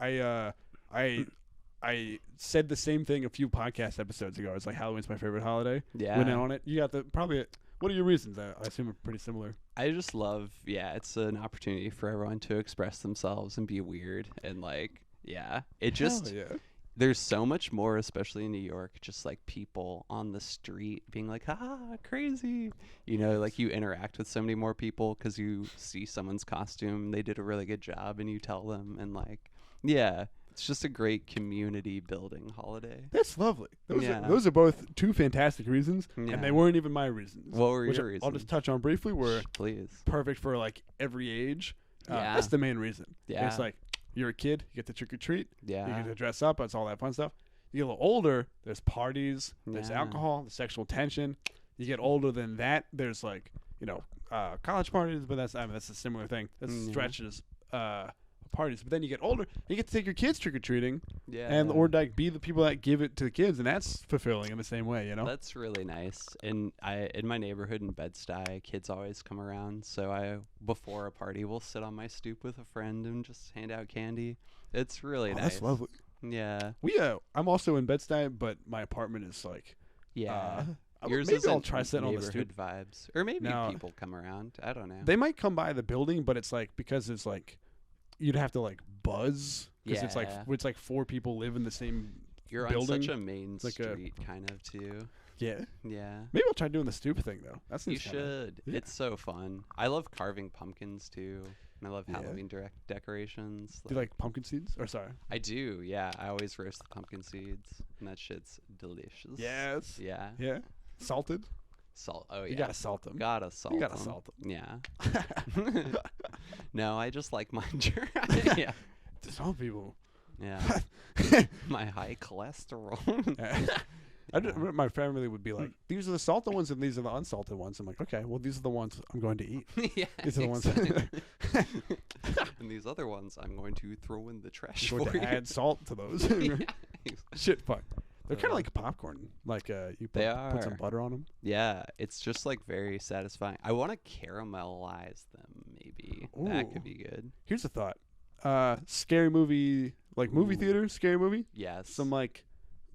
I said the same thing a few podcast episodes ago. It's like Halloween's my favorite holiday. Yeah. Went in on it. You got what are your reasons? I assume are pretty similar. I just love, it's an opportunity for everyone to express themselves and be weird and like, yeah, it just, Hell yeah. there's so much more, especially in New York, just like people on the street being like, crazy. You know, like you interact with so many more people because you see someone's costume, they did a really good job, and you tell them, and like, yeah, it's just a great community building holiday. That's lovely. Yeah. Those are both two fantastic reasons, Yeah. and they weren't even my reasons. What were which your I'll reasons? just touch on briefly. Were Please. perfect for like every age. Yeah. That's the main reason. Yeah. It's like you're a kid, you get to trick or treat, you Yeah. get to dress up, it's all that fun stuff. You get a little older, there's parties, there's Yeah. alcohol, there's sexual tension. You get older than that, there's like, college parties, but that's a similar thing. That stretches parties. But then you get older, you get to take your kids trick or treating, Yeah. or like be the people that give it to the kids, and that's fulfilling in the same way, That's really nice. And in my neighborhood in Bed-Stuy, kids always come around. So before a party, we'll sit on my stoop with a friend and just hand out candy. It's really nice. That's lovely. Yeah. I'm also in Bed-Stuy, but my apartment is like, Yeah. maybe Yours I'll isn't try sitting on the stoop. neighborhood vibes, or maybe No. people come around. I don't know. They might come by the building, but it's like because it's like you'd have to like buzz because it's Yeah. like 4 people live in the same You're building. on such a main like a- street, kind of too. Yeah. Yeah. Maybe I'll try doing the stoop thing though. That You seems kinda- should. yeah. It's so fun. I love carving pumpkins too, and I love Yeah. Halloween decorations. Do you like pumpkin seeds? Or sorry. I do. Yeah, I always roast the pumpkin seeds, and that shit's delicious. Yes. Yeah. Yeah. Salted. Salt. Oh yeah. You gotta salt them. Gotta salt. You gotta 'em. salt them. Yeah. No, I just like mine dry. Yeah. To some people. Yeah. My high cholesterol. My family would be like, these are the salted ones and these are the unsalted ones. I'm like, okay, well, these are the ones I'm going to eat. Yeah. These are the ones exactly. And these other ones I'm going to throw in the trash I'm going for to you. add salt to those. Yeah. Shit, fuck. They're kind of like popcorn. Like you put some are. butter on them. Yeah, it's just like very satisfying. I want to caramelize them, maybe. That Ooh. could be good. Here's a thought. Scary movie, like movie Ooh. theater, scary movie. Yes. Some like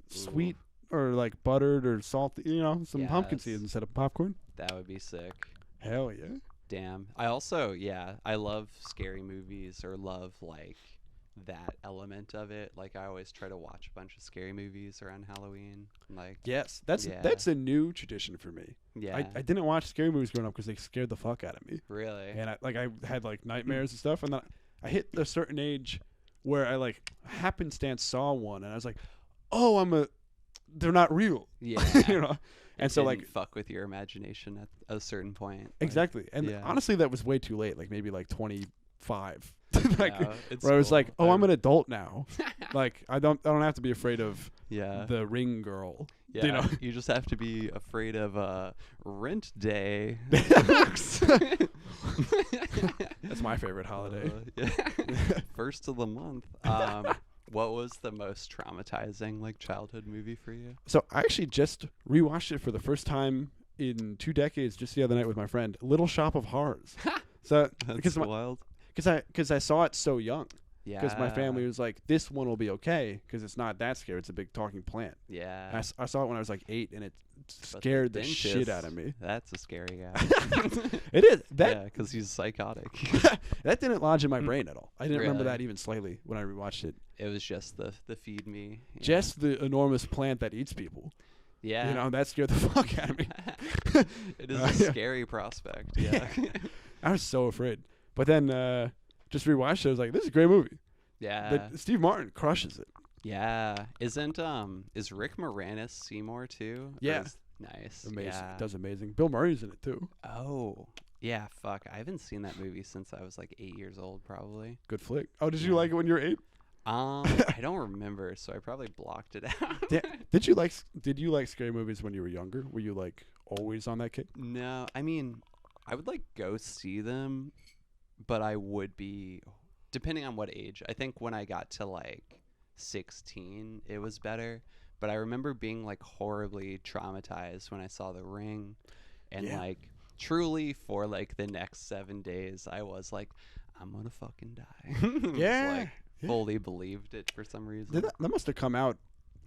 sweet or like buttered or salty, some pumpkin Yes. seeds instead of popcorn. That would be sick. Hell yeah. Damn. I also, I love scary movies or love like that element of it. Like I always try to watch a bunch of scary movies around Halloween. Like Yes, that's Yeah. that's a new tradition for me. yeah. I didn't watch scary movies growing up because they scared the fuck out of me. Really? And I had like nightmares and stuff, and then I hit a certain age where I like happenstance saw one, and I was like, oh, they're not real, Yeah. And It so didn't like fuck with your imagination at a certain point. Like, exactly, and yeah. honestly, that was way too late. Like maybe like 25, like yeah, it's where I was cool. like, oh, I'm an adult now. Like I don't have to be afraid of Yeah. the ring girl. Yeah, you know? you just have to be afraid of rent day. That's my favorite holiday. Yeah. First of the month. What was the most traumatizing like childhood movie for you? So I actually just rewatched it for the first time in 2 decades just the other night with my friend. Little Shop of Horrors. So That's because wild. I saw it so young. Yeah. Because my family was like, this one will be okay because it's not that scary. It's a big talking plant. Yeah. And I saw it when I was like 8, and it But scared the shit dentist, out of me. That's a scary guy. It is that Yeah, because he's psychotic. that didn't lodge in my brain at all. I didn't remember Really? that even slightly when I rewatched it. It was just the feed me. Yeah. Just the enormous plant that eats people. yeah. That scared the fuck out of me. It is a Yeah. scary prospect. Yeah. I was so afraid. But then just rewatched it. I was like, this is a great movie. Yeah. But Steve Martin crushes it. Yeah. Is Rick Moranis Seymour too? Or Yeah. Nice. Amazing. Yeah. Does amazing. Bill Murray's in it too. Oh. Yeah, fuck. I haven't seen that movie since I was like 8 years old probably. Good flick. Oh, did you Yeah. like it when you were 8? I don't remember, so I probably blocked it out. Did you like scary movies when you were younger? Were you like always on that kick? No, I mean, I would like go see them, but I would be depending on what age. I think when I got to like 16, it was better. But I remember being like horribly traumatized when I saw The Ring, and Yeah. like truly for like the next 7 days, I was like, I'm gonna fucking die. It's, Yeah. like fully believed it for some reason. That must have come out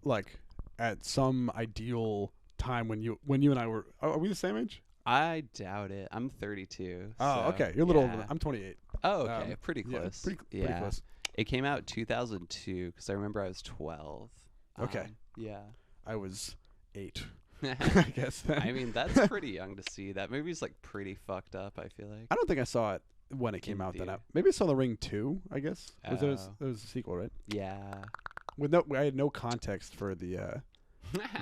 like at some ideal time when you and I were. Are we the same age? I doubt it. I'm 32. Oh, so, okay. You're a little yeah. older. I'm 28. Oh, okay. Um, Pretty Yeah, close. pretty Yeah. close. It came out 2002 because I remember I was 12. Okay. Yeah. I was 8. I guess. Then. I mean, that's pretty young to see. That movie's like pretty fucked up, I feel like. I don't think I saw it when it came In out. Then theater. Maybe I saw The Ring 2. I guess was there Oh. was a sequel, right? Yeah. With no, I had no context for the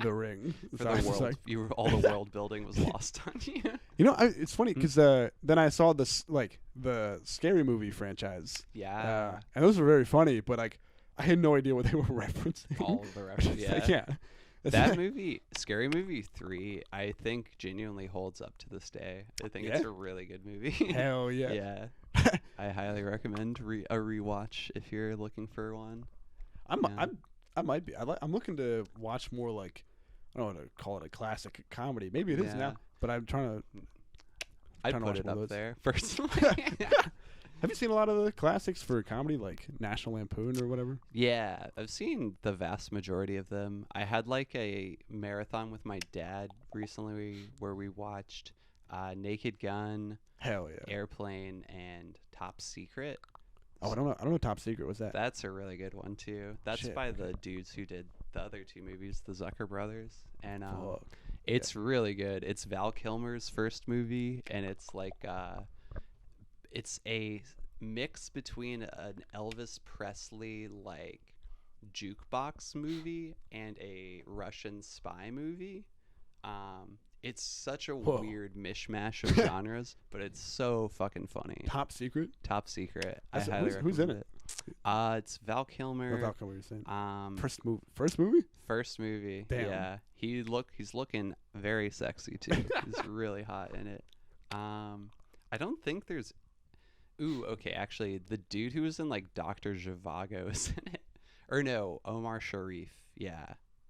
Ring. For So I the was just world, like, all the world building was lost on you. you know, it's funny Hmm. because then I saw this like the Scary Movie franchise, Yeah. and those were very funny, but like I had no idea what they were referencing. All of the references. It's like, Yeah. yeah. That movie, Scary Movie 3, I think genuinely holds up to this day. I think it's Yeah? a really good movie. Hell yeah. Yeah. I highly recommend a rewatch if you're looking for one. Yeah. I might be. I'm looking to watch more like I don't want to call it a classic comedy. Maybe it is Yeah. now, but I'm trying to. I'd trying to put watch it one of up those. there personally. Have you seen a lot of the classics for comedy, like National Lampoon or whatever? Yeah, I've seen the vast majority of them. I had like a marathon with my dad recently where we watched Naked Gun, Hell yeah. Airplane, and Top Secret. Oh, I don't know. Top Secret. What's that? That's a really good one too. That's Shit, by okay. the dudes who did the other 2 movies, the Zucker brothers, and Fuck. it's really good. It's Val Kilmer's first movie, and it's like it's a mix between an Elvis Presley like jukebox movie and a Russian spy movie. It's such a Whoa. weird mishmash of genres, but it's so fucking funny. Top Secret. Top Secret. That's- I highly who's in recommend it? It's Val Kilmer. Or Falcon, what you're saying? First, First movie. first movie. Damn. Yeah. He's looking very sexy too. He's really hot in it. I don't think there's Ooh, okay, actually the dude who was in like Dr. Zhivago is in it. Or no, Omar Sharif. Yeah.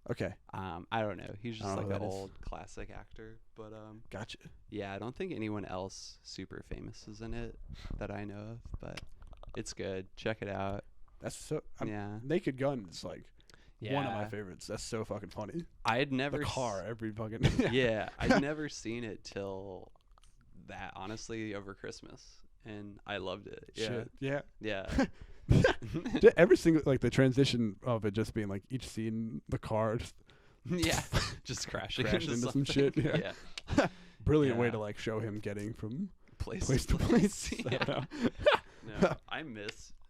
Okay, I don't know. He's I just don't know like who an that is. old classic actor, but gotcha. yeah, I don't think anyone else super famous is in it that I know of, but it's good. Check it out. That's so. Yeah. Naked Gun is like Yeah. one of my favorites. That's so fucking funny. I had never The s- car every fucking. Yeah, I'd never seen it till that, honestly, over Christmas, and I loved it. Yeah. Shit. Yeah. Yeah. Every single like the transition of it just being like each scene the car just Yeah. Just crashing crashed into some something. shit. Yeah. Yeah. Brilliant way Yeah. to like show him getting from Place, place to place. I Yeah. don't know. No,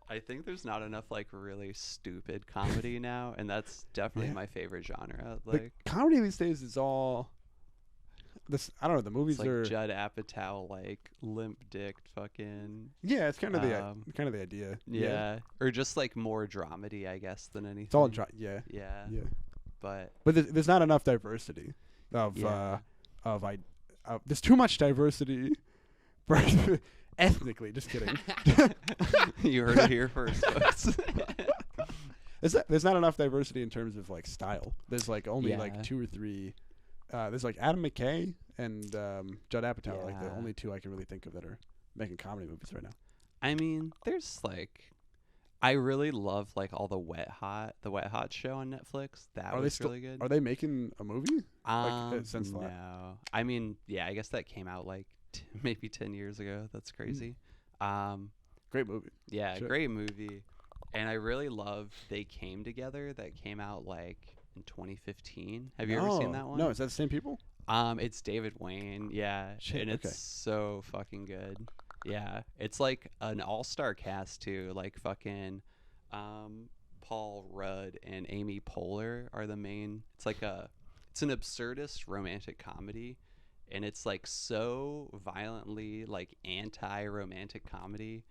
I think there's not enough like really stupid comedy now, and that's definitely Yeah. my favorite genre. Like Like comedy these days is all this. I don't know. The movies it's like are Judd Apatow, like limp dicked fucking. yeah. It's kind of um, the idea. Yeah. Or just like more dramedy, I guess, than anything. It's all yeah. Yeah. Yeah. But But there's not enough diversity of Yeah. there's too much diversity for ethnically. Just kidding. you heard it here first, folks. There's not enough diversity in terms of like style. There's like only like Yeah. 2 or 3. There's like Adam McKay and Judd Apatow are like the Yeah. only 2 I can really think of that are making comedy movies right now. I mean, there's like, I really love like all the Wet Hot show on Netflix. That Are they was still- really good. Are they making a movie? since the la- no, I mean, yeah, I guess that came out like maybe 10 years ago. That's crazy. Great movie. Yeah, Shit. great movie, and I really love They Came Together. That came out like in 2015. Have you ever seen that one? No, is that the same people? It's David Wayne, yeah, Shit, and it's okay. so fucking good. Yeah, it's like an all-star cast too. Like fucking, Paul Rudd and Amy Poehler are the main. It's an absurdist romantic comedy, and it's like so violently like anti-romantic comedy.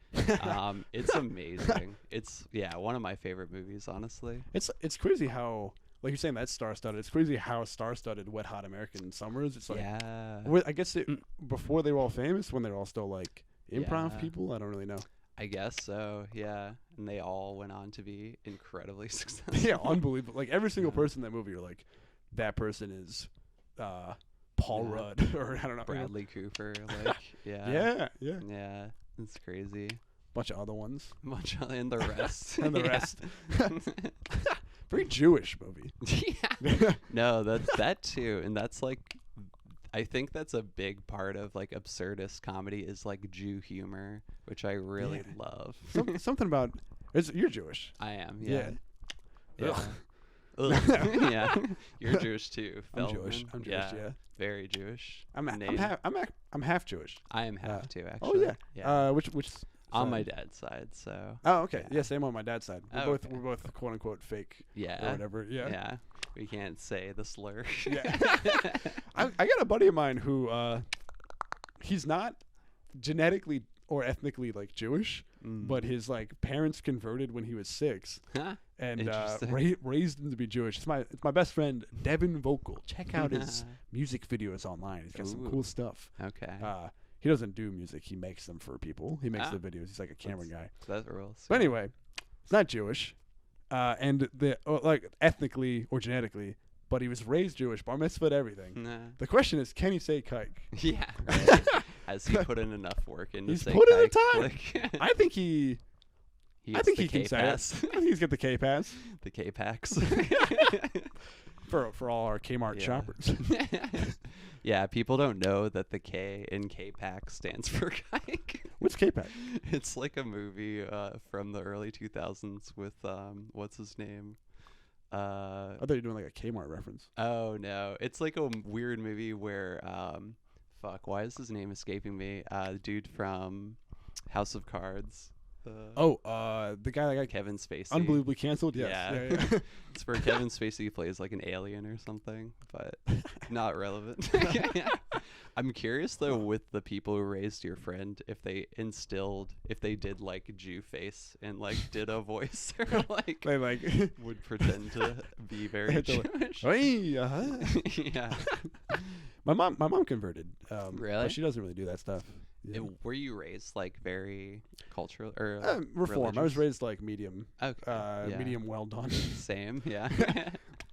It's amazing. It's one of my favorite movies, honestly. It's crazy how like you're saying that's star-studded. It's crazy how star-studded Wet Hot American Summer is. It's like Yeah. I guess before they were all famous, when they were all still like improv Yeah. people. I don't really know. I guess so, yeah. And they all went on to be incredibly successful. Yeah, unbelievable. Like every single Yeah. person in that movie, you're like, that person is Paul Yeah. Rudd or I don't know. Bradley Cooper, like, yeah. Yeah, yeah. Yeah, it's crazy. Bunch of other ones. Much and the rest. And the Yeah. rest. Very Jewish movie. Yeah. No, that too. And that's like, I think that's a big part of like absurdist comedy is like Jew humor, which I really Yeah. love. Something about You're Jewish. I am. Yeah. Yeah. Yeah. Ugh. Yeah. You're Jewish too. I'm Jewish. Feldman. I'm Jewish. Yeah. Very Jewish. I'm Name. half Jewish. I am half too, Oh actually. yeah. Yeah. Which On side? my dad's side, so. Oh okay. Yeah. Yeah. Same on my dad's side. Oh, okay. We're both quote unquote fake or Yeah. whatever. Yeah. Yeah. We can't say the slur. Yeah. I got a buddy of mine who he's not genetically or ethnically like Jewish, but his like parents converted when he was 6 Huh? and Interesting. raised him to be Jewish. It's my best friend Devin Vocal. Check out his music videos online. He's got some Ooh. cool stuff. Okay. He doesn't do music. He makes them for people. He makes Ah. the videos. He's like a camera guy. That rules. But anyway, he's not Jewish, and like ethnically or genetically, but he was raised Jewish, bar mitzvah, everything. Nah. The question is, can he say kike? Yeah. Right. Has he put in enough work into He's say put in the kike? time. Like, I think he. I gets think the he can say it. K-pass. I think he's got the K pass The K-packs. for all our Kmart Yeah. shoppers. Yeah, people don't know that the K in K-pack stands for kike. What's K pack? It's like a movie from the early 2000s with what's his name? I thought you were doing like a Kmart reference. Oh no, it's like a weird movie where fuck, why is his name escaping me? The dude from House of Cards. The guy that got Kevin Spacey. unbelievably canceled. Yes. Yeah. Yeah. It's where Kevin Spacey plays like an alien or something, but not relevant. I'm curious though with the people who raised your friend if they did like Jew face and like did a voice or like They like. would pretend to be very had to, like, Jewish. Hey, uh-huh. Yeah. My mom converted. Really? But she doesn't really do that stuff. Yeah. Were you raised like very cultural or Reform. I was religious? raised like medium. Okay. Yeah. Medium well done. Same. Yeah.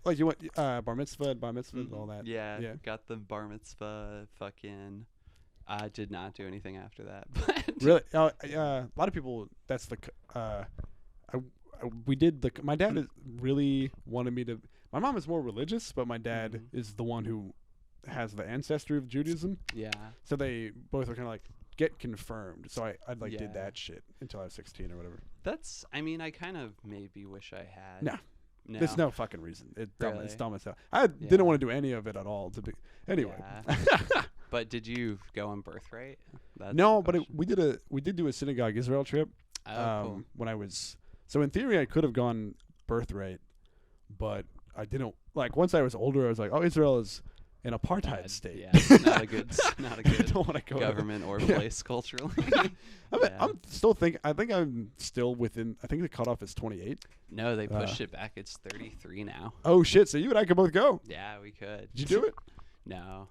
Like you went bar mitzvah, all that. Yeah, Yeah. got the bar mitzvah. Fucking, I did not do anything after that. But Really? A lot of people. That's the. We did the. My dad really wanted me to. My mom is more religious, but my dad is the one who has the ancestry of Judaism. yeah, So they both are kind of like get confirmed. So I did Yeah. that shit until I was 16 or whatever. that's. I mean, I kind of maybe wish I had. No. No. There's no fucking reason. It's Really? dumb as hell. I didn't want to do any of it at all. Anyway. Yeah. But did you go on birthright? That's No, the but question. we did do a synagogue Israel trip. Oh, cool. When I was so in theory I could have gone birthright, but I didn't. Like once I was older, I was like, oh, Israel is an apartheid Bad. state. Yeah, not a good, not a I good don't want to go government or Yeah. place culturally. I'm still I think I'm still within. I think the cutoff is 28. No, they pushed it back. It's 33 now. Oh shit! So you and I could both go. Yeah, we could. Did you do it? No.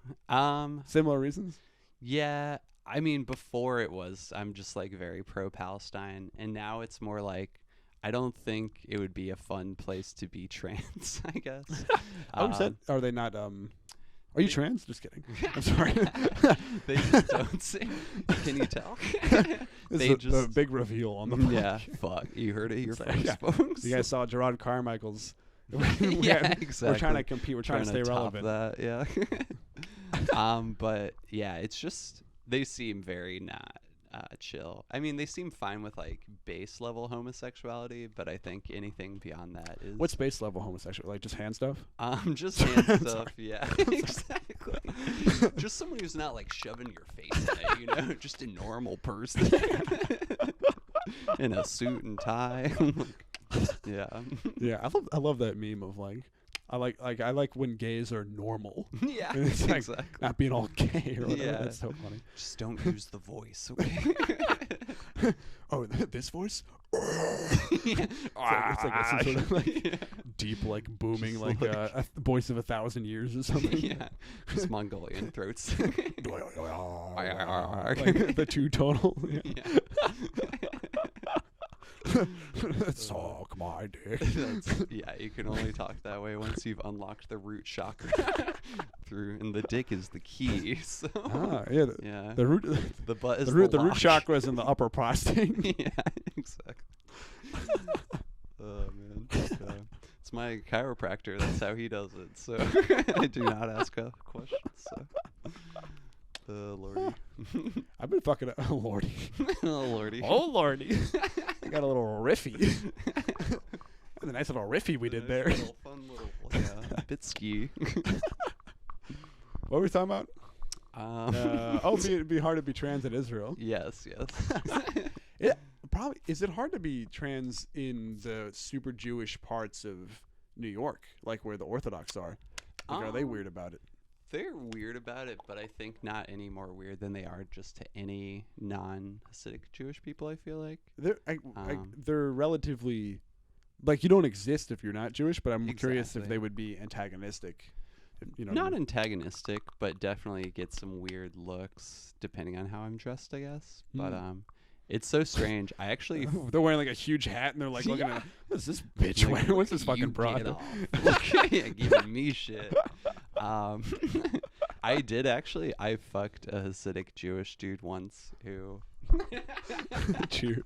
Similar reasons. Yeah, I mean, before it was, I'm just like very pro-Palestine, and now it's more like, I don't think it would be a fun place to be trans, I guess. Are they not? Are you trans? Just kidding. I'm sorry. They just don't say. Can you tell? This They is the just- big reveal on the Yeah, podcast. fuck. You heard it here Sorry, first, yeah. folks. You guys saw Gerard Carmichael's. Yeah, exactly. We're trying to compete. We're trying to stay top relevant. that, yeah. But yeah, it's just they seem very not chill. I mean, they seem fine with like base level homosexuality, but I think anything beyond that is What's base level homosexual? Like just hand stuff? just hand stuff. Yeah, exactly. Just someone who's not like shoving your face in it, you know, just a normal person in a suit and tie. Yeah. Yeah, I love that meme of like I like when gays are normal. Yeah, And it's like exactly. not being all gay or whatever. Yeah. That's so funny. Just don't use the voice, okay? Oh, this voice? Yeah. It's like some sort of like Yeah. deep, like booming, Just like like- a voice of 1,000 years or something. Yeah, just Mongolian throats. Like the two total. Yeah. Suck my dick. Yeah, you can only talk that way once you've unlocked the root chakra and the dick is the key. So Yeah. yeah, The root. the butt is The root lock. chakra is in the upper prostate. Yeah, exactly. Oh man, it's my chiropractor. That's how he does it. So I do not ask questions. So, lordy, I've been fucking. Oh lordy. oh lordy. Oh lordy. got a little riffy. That's a nice little riffy we did there. Fun little, bit ski. What were we talking about? It'd be hard to be trans in Israel. Yes. Probably. Is it hard to be trans in the super Jewish parts of New York, like where the Orthodox are? Like, are they weird about it? They're weird about it, but I think not any more weird than they are just to any non-Hasidic Jewish people, I feel like. They're relatively, like, you don't exist if you're not Jewish, but I'm curious if they would be antagonistic. Not antagonistic, but definitely get some weird looks depending on how I'm dressed, I guess. But it's so strange. I actually they're wearing like a huge hat and they're like looking at what's this bitch wearing? What's this fucking broad? Giving me shit. I did actually. I fucked a Hasidic Jewish dude once who. Cheers.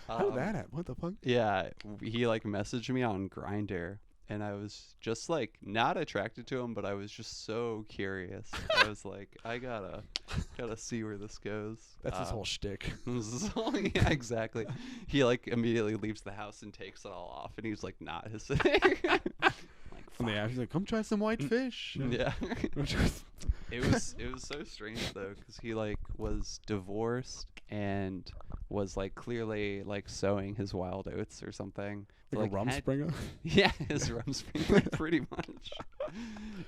How did that happen? What the fuck? Yeah, he like messaged me on Grindr. And I was just like not attracted to him, but I was just so curious. I was like, I gotta see where this goes. That's his whole shtick. Yeah, exactly. He like immediately leaves the house and takes it all off, and he's like not his thing. From the app, he's like, "Come try some white fish." Yeah. It was so strange though, because he like was divorced and was like clearly like sowing his wild oats or something. Like a Rumspringa? Yeah, his Rumspringa, pretty much.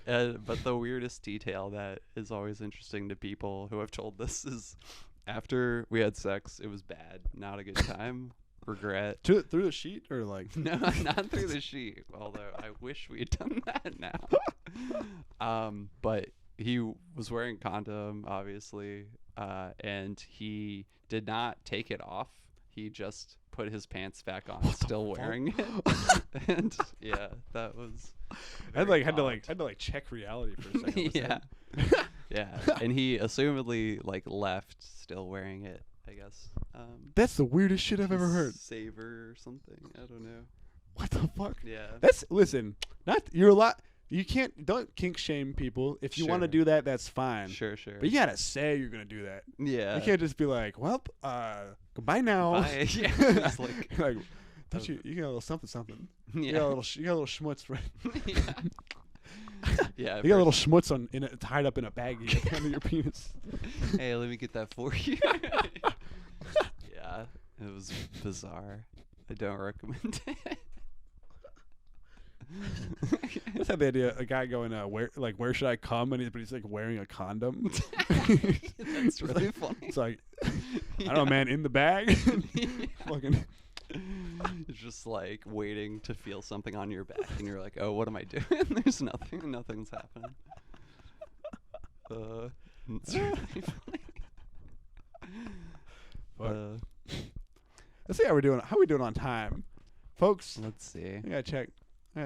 But the weirdest detail that is always interesting to people who have told this is after we had sex, it was bad, not a good time, regret. Through the sheet or like? No, not through the sheet, although I wish we had done that now. But he was wearing condom, obviously, and he did not take it off. He just put his pants back on, still wearing it. And yeah, that was. I had to check reality for a second. Yeah, yeah, and he assumedly like left still wearing it, I guess. That's the weirdest shit I've ever heard. Saver or something. I don't know. What the fuck? Yeah. You don't kink shame people. If you Sure. want to do that, that's fine. Sure. But you gotta say you're gonna do that. Yeah. You can't just be like, well, goodbye now. Bye. Yeah. It's like, don't you got a little something. yeah. You got a little schmutz, right? Yeah. Yeah. You got a little schmutz tied up in a baggie under your penis. Hey, let me get that for you. Yeah, it was bizarre. I don't recommend it. I just had the idea a guy going where should I come, and he's like wearing a condom. That's really funny. It's like I don't know, man, in the bag. Fucking. It's just like waiting to feel something on your back, and you're like, oh, what am I doing? There's nothing's happening. It's really funny. Let's see how we're doing on time, folks. Let's see. I gotta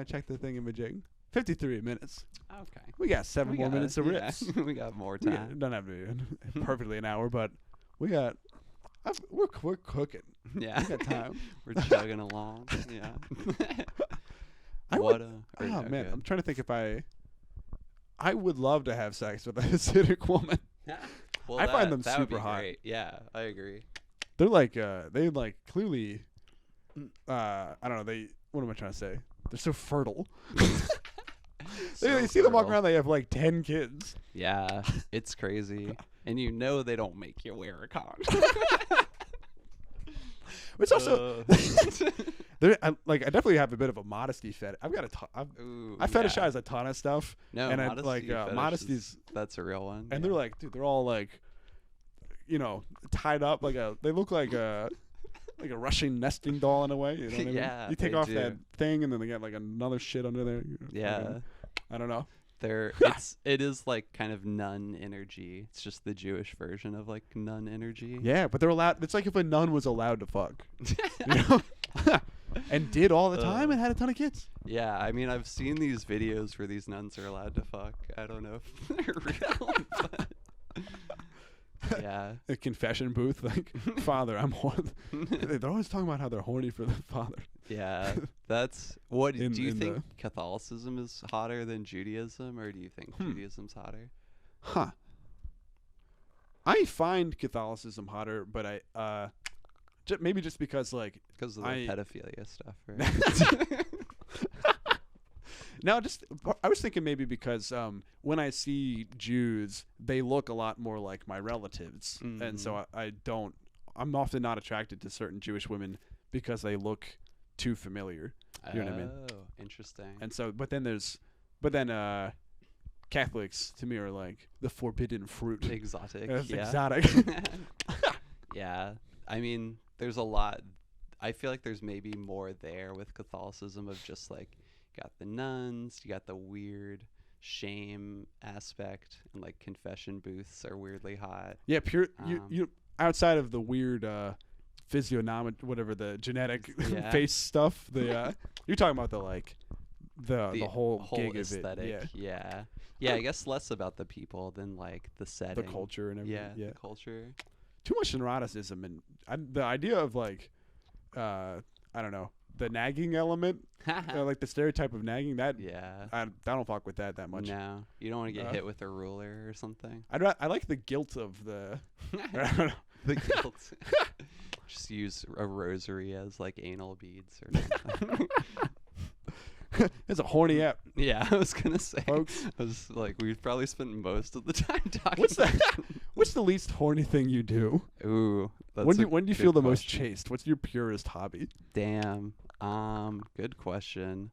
check the thing in Majig. 53 minutes. Okay. We got seven more minutes of rips. We got more time. We don't have to be perfectly an hour, but we're cooking. Yeah. We got time. We're chugging along. Yeah. Man, I'm trying to think if I would love to have sex with a Hasidic woman. Well, I find them that would super be hot. great. Yeah, I agree. They're they clearly, I don't know. What am I trying to say? They're so fertile. They see them walk around. They have like 10 kids. Yeah, it's crazy, and they don't make you wear a condom. It's also, I definitely have a bit of a modesty fetish. I fetishize a ton of stuff. No, and modesty's that's a real one. And they're like, dude, they're all like, tied up they look like a Russian nesting doll in a way. You know what I mean? Yeah, you take off that thing, and then they got like another shit under there. Yeah, I don't know. It is like kind of nun energy. It's just the Jewish version of like nun energy. Yeah, but they're allowed. It's like if a nun was allowed to fuck, and did all the time and had a ton of kids. Yeah, I mean, I've seen these videos where these nuns are allowed to fuck. I don't know if they're real, but yeah. A confession booth, like, Father, I'm horny. They're always talking about how they're horny for the Father. Yeah, that's what. Do you think Catholicism is hotter than Judaism, or do you think Judaism's hotter? I find Catholicism hotter, but maybe just because like Because of the pedophilia stuff, right? No, just I was thinking maybe because when I see Jews, they look a lot more like my relatives, and so I'm often not attracted to certain Jewish women because they look too familiar. You know what I mean? Oh, interesting. And so, but then Catholics to me are like the forbidden fruit. Exotic. It's yeah. exotic. Yeah. I mean, there's a lot. I feel like there's maybe more there with Catholicism of just like, you got the nuns, you got the weird shame aspect, and like confession booths are weirdly hot. Yeah, pure. You outside of the weird physiognomic, whatever the genetic face stuff. The you're talking about the whole gig aesthetic. of it. Yeah. I guess less about the people than like the setting, the culture and everything. Yeah, the culture. Too much neuroticism and the idea of like, I don't know, the nagging element, like the stereotype of nagging. That I don't fuck with that much. No, you don't want to get hit with a ruler or something. I like the guilt of the. I don't know. The guilt. Just use a rosary as like anal beads or something. It's a horny app. Yeah, I was gonna say, folks. I was like, we've probably spent most of the time talking. What's the least horny thing you do? Ooh, that's when do you feel the most chaste? What's your purest hobby? Damn. Good question.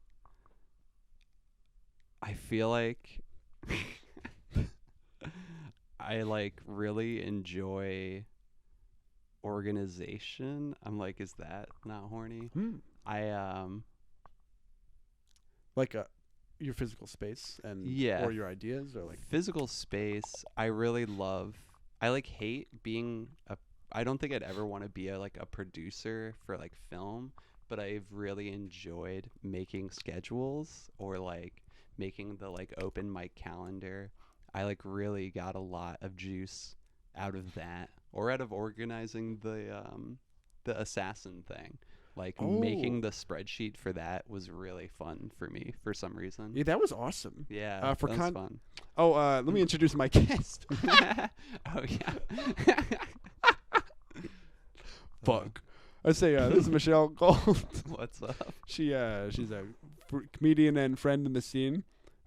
I feel like I like really enjoy organization. I'm like, is that not horny? Like your physical space and or your ideas or like physical space. I really love. I like hate being I don't think I'd ever want to be a producer for like film, but I've really enjoyed making schedules or like making the like open mic calendar. I like really got a lot of juice out of that, or out of organizing the assassin thing. Like making the spreadsheet for that was really fun for me for some reason. Yeah, that was awesome. Yeah, that was fun. Oh, let me introduce my guest. Oh yeah. Fuck. I say this is Michelle Gold. What's up? She's a comedian and friend in the scene.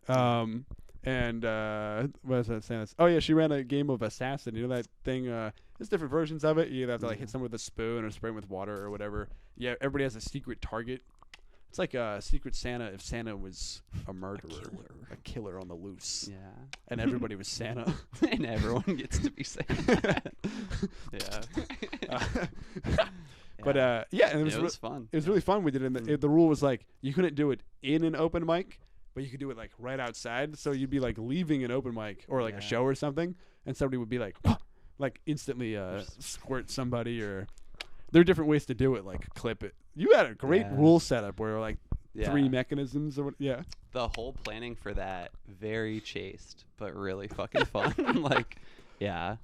And what was I saying? Oh yeah, she ran a game of Assassin. You know that thing? There's different versions of it. You either have to like hit someone with a spoon or spray them with water or whatever. Yeah, everybody has a secret target. It's like a Secret Santa if Santa was a murderer, a killer on the loose. Yeah. And everybody was Santa. And everyone gets to be Santa. Yeah. But and it was fun. It was really fun. We did it. And the rule was like you couldn't do it in an open mic, but you could do it like right outside. So you'd be like leaving an open mic or like a show or something, and somebody would be like, like instantly squirt somebody, or there are different ways to do it, like clip it. You had a great rule setup where like 3 mechanisms or The whole planning for that, very chaste, but really fucking fun. Like, yeah.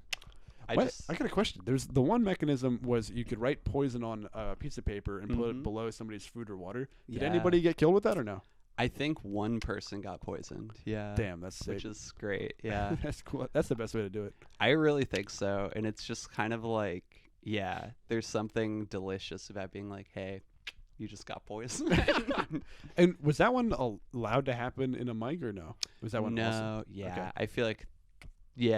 I got a question. There's the one mechanism was you could write poison on a piece of paper and put it below somebody's food or water. Did anybody get killed with that or no? I think one person got poisoned. Yeah. Damn, that's sick. Which is great. Yeah. That's cool. That's the best way to do it. I really think so. And it's just kind of like, there's something delicious about being like, hey, you just got poisoned. And was that one allowed to happen in a mic or no? Was that one No, awesome? yeah. Okay. I feel like,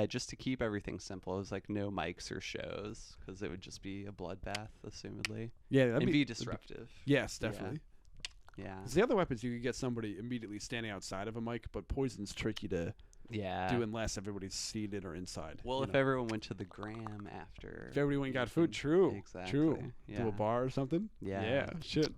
just to keep everything simple, it was like no mics or shows because it would just be a bloodbath, assumedly. Yeah, that'd be disruptive. Yes, definitely. Yeah. The other weapons, you could get somebody immediately standing outside of a mic, but poison's tricky to do unless everybody's seated or inside. Well, if everyone went to the gram after. If everybody went and got food, true. Exactly. True. Yeah. To a bar or something. Yeah. Shit.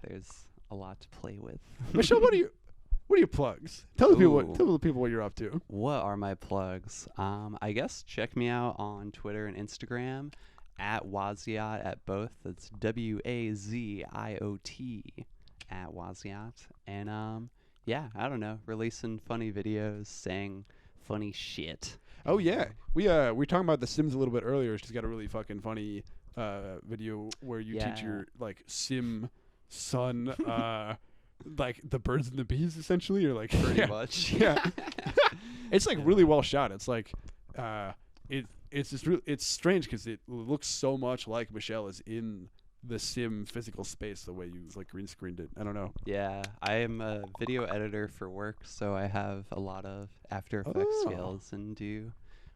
There's a lot to play with. Michelle, what are your plugs? Tell the people what you're up to. What are my plugs? I guess check me out on Twitter and Instagram at Waziat at both. That's WAZIOT at Waziat. And I don't know, releasing funny videos, saying funny shit. Oh yeah, we were talking about The Sims a little bit earlier. She's got a really fucking funny video where you teach your like Sim son like the birds and the bees essentially, or like pretty much. Yeah. It's like really well shot. It's like it's just it's strange because it looks so much like Michelle is in the sim physical space the way you like green screened it. I don't know. Yeah, I am a video editor for work, so I have a lot of After Effects skills and do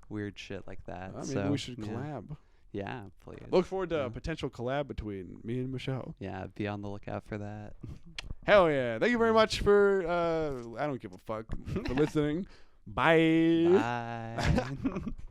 weird shit like that. Maybe we should collab. Yeah, please. Look forward to a potential collab between me and Michelle. Yeah, be on the lookout for that. Hell yeah. Thank you very much for, I don't give a fuck, for listening. Bye. Bye.